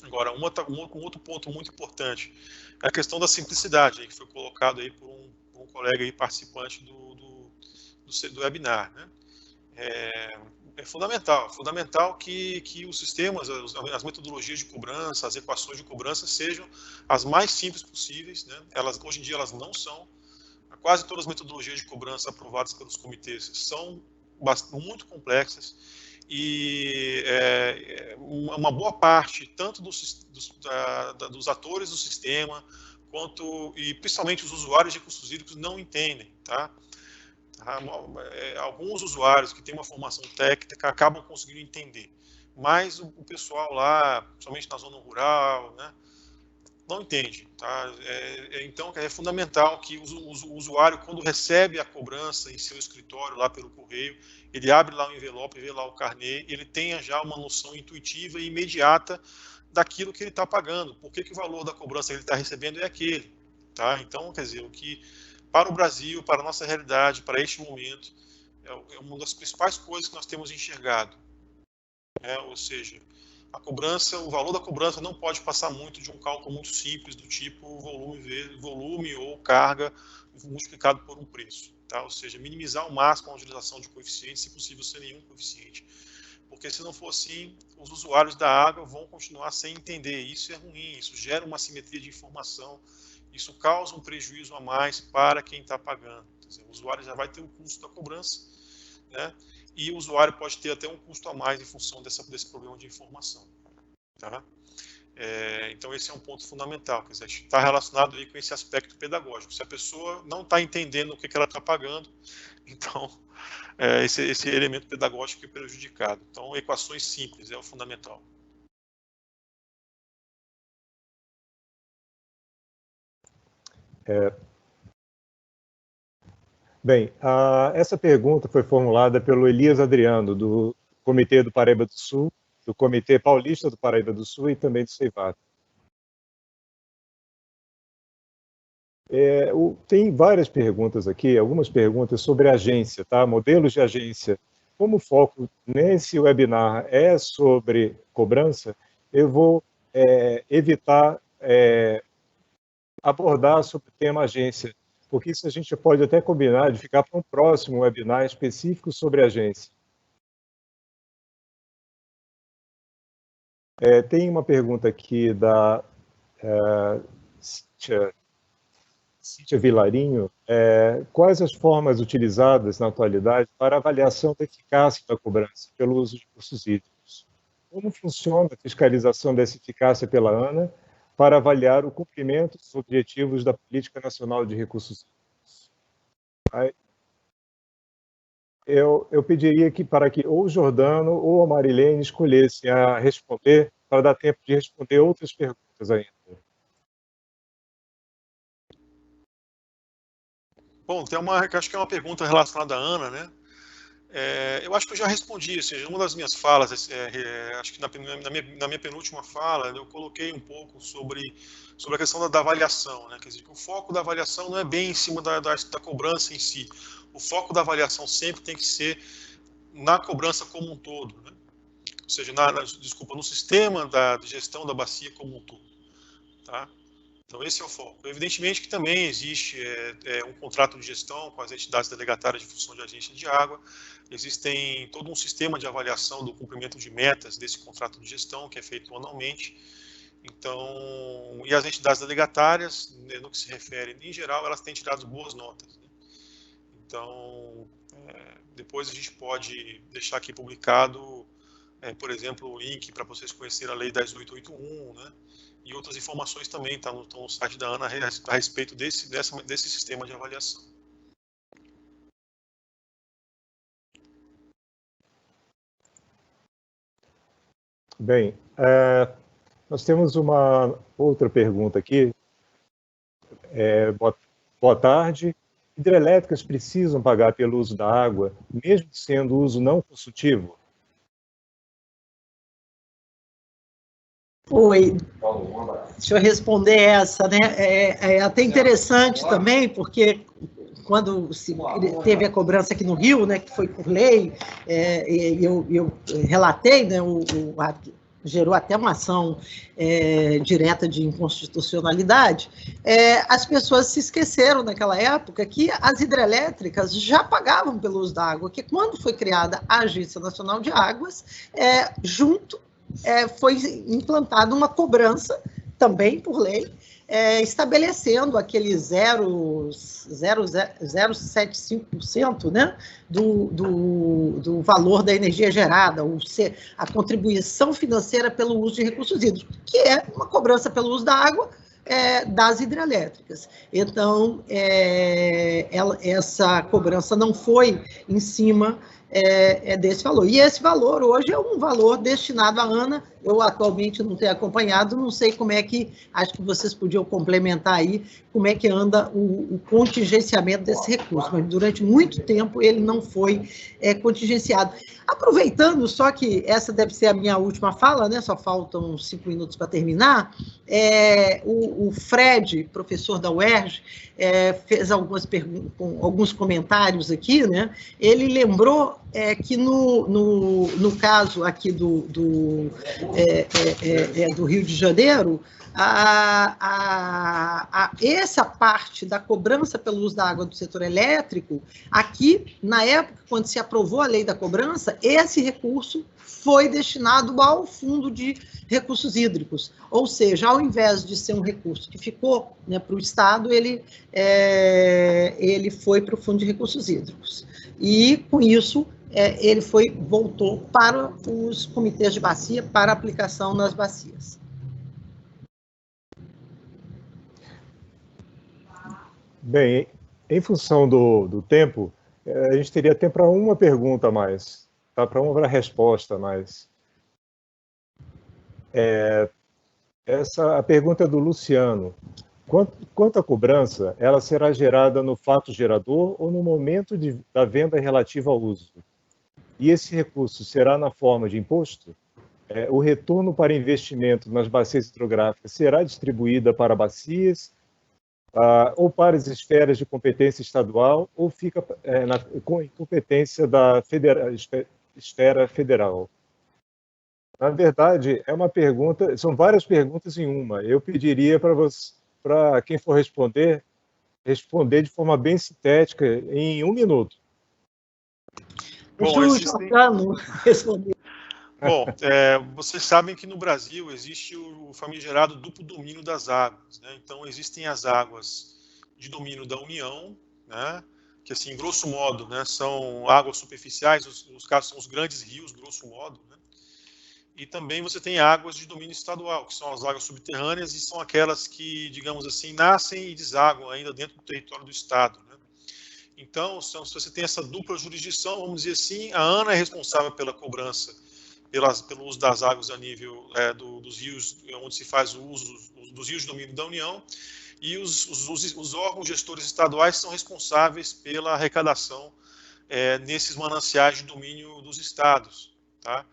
Agora, um outro ponto muito importante é a questão da simplicidade, aí, que foi colocado aí por um colega aí, participante do webinar, né? É fundamental que os sistemas, as metodologias de cobrança, as equações de cobrança sejam as mais simples possíveis, né? Hoje em dia elas não são. Quase todas as metodologias de cobrança aprovadas pelos comitês são muito complexas e uma boa parte, tanto dos atores do sistema, e principalmente os usuários de recursos hídricos não entendem, tá? Alguns usuários que têm uma formação técnica acabam conseguindo entender, mas o pessoal lá, principalmente na zona rural, né, não entende, tá? Então é fundamental que o usuário, quando recebe a cobrança em seu escritório lá pelo correio, ele abre lá o envelope, vê lá o carnê, ele tenha já uma noção intuitiva e imediata daquilo que ele está pagando, por que o valor da cobrança que ele está recebendo é aquele, tá? Então, quer dizer, o que para o Brasil, para a nossa realidade, para este momento, é uma das principais coisas que nós temos enxergado, ou seja, o valor da cobrança não pode passar muito de um cálculo muito simples do tipo volume ou carga multiplicado por um preço, tá? Ou seja, minimizar ao máximo a utilização de coeficientes, se possível sem nenhum coeficiente, porque se não for assim, os usuários da água vão continuar sem entender. Isso é ruim, isso gera uma assimetria de informação, isso causa um prejuízo a mais para quem está pagando. Quer dizer, o usuário já vai ter o custo da cobrança, né? E o usuário pode ter até um custo a mais em função desse problema de informação, tá? Então esse é um ponto fundamental, quer dizer, está relacionado aí com esse aspecto pedagógico. Se a pessoa não está entendendo o que ela está pagando, então esse elemento pedagógico é prejudicado. Então equações simples é o fundamental. Bem, essa pergunta foi formulada pelo Elias Adriano, do Comitê do Paraíba do Sul, do Comitê Paulista do Paraíba do Sul e também do CEIVAT. Tem várias perguntas aqui, algumas perguntas sobre agência, tá? Modelos de agência. Como o foco nesse webinar é sobre cobrança, eu vou evitar abordar sobre o tema agência, porque isso a gente pode até combinar de ficar para um próximo webinar específico sobre a agência. Tem uma pergunta aqui da Cíntia Vilarinho. Quais as formas utilizadas na atualidade para avaliação da eficácia da cobrança pelo uso de recursos hídricos? Como funciona a fiscalização dessa eficácia pela ANA para avaliar o cumprimento dos objetivos da Política Nacional de Recursos Hídricos? Eu pediria para que ou o Jordano ou a Marilene escolhessem a responder, para dar tempo de responder outras perguntas ainda. Bom, acho que é uma pergunta relacionada à ANA, né? Eu acho que eu já respondi, ou seja, uma das minhas falas, acho que na minha penúltima fala, eu coloquei um pouco sobre a questão da avaliação, né? Quer dizer, que o foco da avaliação não é bem em cima da cobrança em si. O foco da avaliação sempre tem que ser na cobrança como um todo, né? Ou seja, no sistema de gestão da bacia como um todo, tá? Então, esse é o foco. Evidentemente que também existe um contrato de gestão com as entidades delegatárias de função de agência de água. Existem todo um sistema de avaliação do cumprimento de metas desse contrato de gestão, que é feito anualmente. Então, e as entidades delegatárias, né, no que se refere, em geral, elas têm tirado boas notas, né? Então, depois a gente pode deixar aqui publicado, por exemplo, o link para vocês conhecerem a Lei 10.881, né? E outras informações também estão no site da ANA a respeito desse sistema de avaliação. Bem, nós temos uma outra pergunta aqui. Boa tarde. Hidrelétricas precisam pagar pelo uso da água, mesmo sendo uso não consultivo? Oi, deixa eu responder essa, né? É até interessante também, porque quando teve a cobrança aqui no Rio, né, que foi por lei, eu relatei, né, gerou até uma ação direta de inconstitucionalidade, as pessoas se esqueceram naquela época que as hidrelétricas já pagavam pelo uso da água, que quando foi criada a Agência Nacional de Águas, foi implantada uma cobrança, também por lei, estabelecendo aquele 0,075%, né, do valor da energia gerada, a contribuição financeira pelo uso de recursos hídricos, que é uma cobrança pelo uso da água das hidrelétricas. Então, essa cobrança não foi em cima desse valor. E esse valor hoje é um valor destinado à ANA. Eu atualmente não tenho acompanhado, não sei como é que, acho que vocês podiam complementar aí, como é que anda o contingenciamento desse recurso, mas durante muito tempo ele não foi contingenciado. Aproveitando, só que essa deve ser a minha última fala, né? Só faltam 5 minutos para terminar, o Fred, professor da UERJ, fez alguns comentários aqui, né? Ele lembrou que no caso aqui do Rio de Janeiro, essa parte da cobrança pelo uso da água do setor elétrico, aqui, na época, quando se aprovou a lei da cobrança, esse recurso foi destinado ao Fundo de Recursos Hídricos, ou seja, ao invés de ser um recurso que ficou, né, para o Estado, ele foi para o Fundo de Recursos Hídricos. E, com isso, ele voltou para os comitês de bacia, para aplicação nas bacias. Bem, em função do tempo, a gente teria tempo para uma pergunta a mais, tá? Para uma resposta a mais. A pergunta é do Luciano. Quanto à cobrança, ela será gerada no fato gerador ou no momento da venda relativa ao uso? E esse recurso será na forma de imposto? O retorno para investimento nas bacias hidrográficas será distribuída para bacias ou para as esferas de competência estadual ou fica com competência da esfera federal? Na verdade, é uma pergunta, são várias perguntas em uma. Eu pediria para quem for responder, responder de forma bem sintética em 1 minuto. Bom, responder. Bom, vocês sabem que no Brasil existe o famigerado duplo domínio das águas, né? Então, existem as águas de domínio da União, né? Que, assim, grosso modo, né, são águas superficiais, os casos são os grandes rios, grosso modo, né? E também você tem águas de domínio estadual, que são as águas subterrâneas e são aquelas que, digamos assim, nascem e desaguam ainda dentro do território do Estado, né? Então, se você tem essa dupla jurisdição, vamos dizer assim, a ANA é responsável pela cobrança pelo uso das águas a nível dos rios, onde se faz o uso dos rios de domínio da União, e os órgãos gestores estaduais são responsáveis pela arrecadação nesses mananciais de domínio dos estados, tá?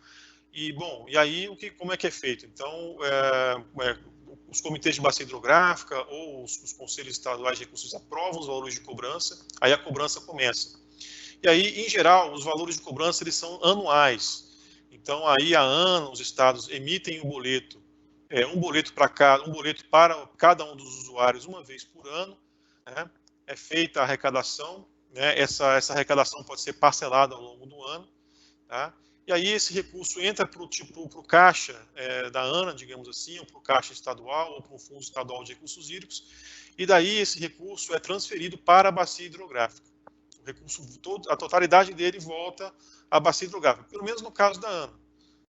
E, bom, e aí como é que é feito? Então, os comitês de bacia hidrográfica ou os conselhos estaduais de recursos aprovam os valores de cobrança, aí a cobrança começa. E aí, em geral, os valores de cobrança eles são anuais. Então, aí a ANA, os estados emitem um boleto para cada um dos usuários uma vez por ano, né? É feita a arrecadação, né? Essa arrecadação pode ser parcelada ao longo do ano, tá? E aí esse recurso entra para o caixa da ANA, digamos assim, ou para o caixa estadual, ou para o Fundo Estadual de Recursos Hídricos, e daí esse recurso é transferido para a bacia hidrográfica. O recurso, a totalidade dele volta à bacia hidrográfica, pelo menos no caso da ANA.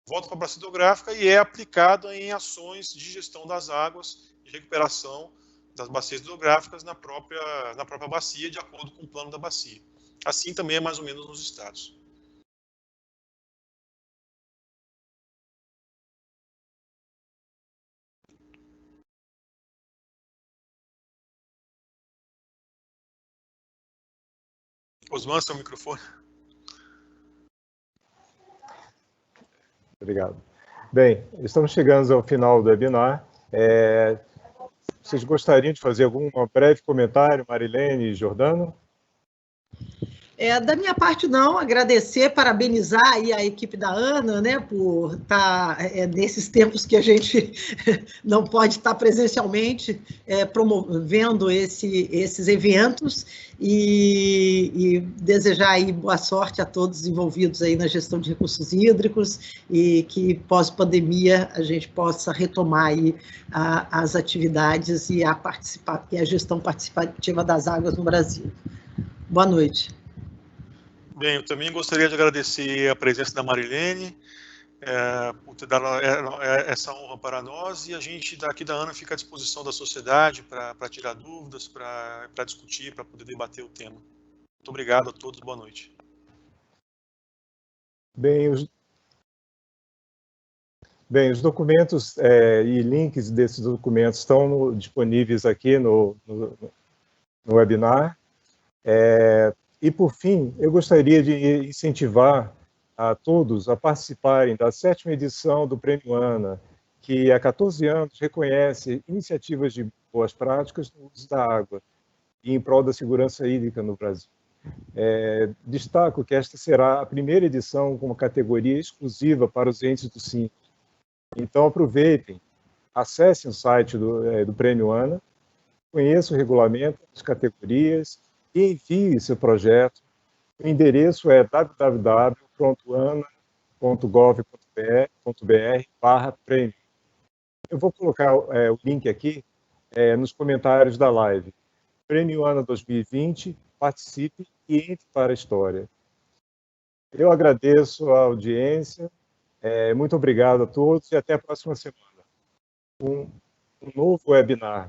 Volta para a bacia hidrográfica e é aplicado em ações de gestão das águas, de recuperação das bacias hidrográficas na própria bacia, de acordo com o plano da bacia. Assim também é mais ou menos nos estados. Osman, seu microfone. Obrigado. Bem, estamos chegando ao final do webinar. Vocês gostariam de fazer algum breve comentário, Marilene e Jordano? Da minha parte, não, agradecer, parabenizar aí a equipe da ANA, né, por estar nesses tempos que a gente não pode estar presencialmente promovendo esses eventos e desejar aí boa sorte a todos envolvidos aí na gestão de recursos hídricos e que pós-pandemia a gente possa retomar aí as atividades e a gestão participativa das águas no Brasil. Boa noite. Bem, eu também gostaria de agradecer a presença da Marilene, por ter dado essa honra para nós, e a gente daqui da ANA fica à disposição da sociedade para tirar dúvidas, para discutir, para poder debater o tema. Muito obrigado a todos, boa noite. Bem, os documentos e links desses documentos estão disponíveis aqui no webinar. E, por fim, eu gostaria de incentivar a todos a participarem da 7ª edição do Prêmio ANA, que há 14 anos reconhece iniciativas de boas práticas no uso da água e em prol da segurança hídrica no Brasil. Destaco que esta será a primeira edição com uma categoria exclusiva para os entes do SINC. Então, aproveitem, acessem o site do Prêmio ANA, conheçam o regulamento, as categorias, e envie seu projeto. O endereço é www.ana.gov.br/prêmio. Eu vou colocar o link aqui nos comentários da live. Prêmio ANA 2020, participe e entre para a história. Eu agradeço a audiência, muito obrigado a todos e até a próxima semana. Um novo webinar.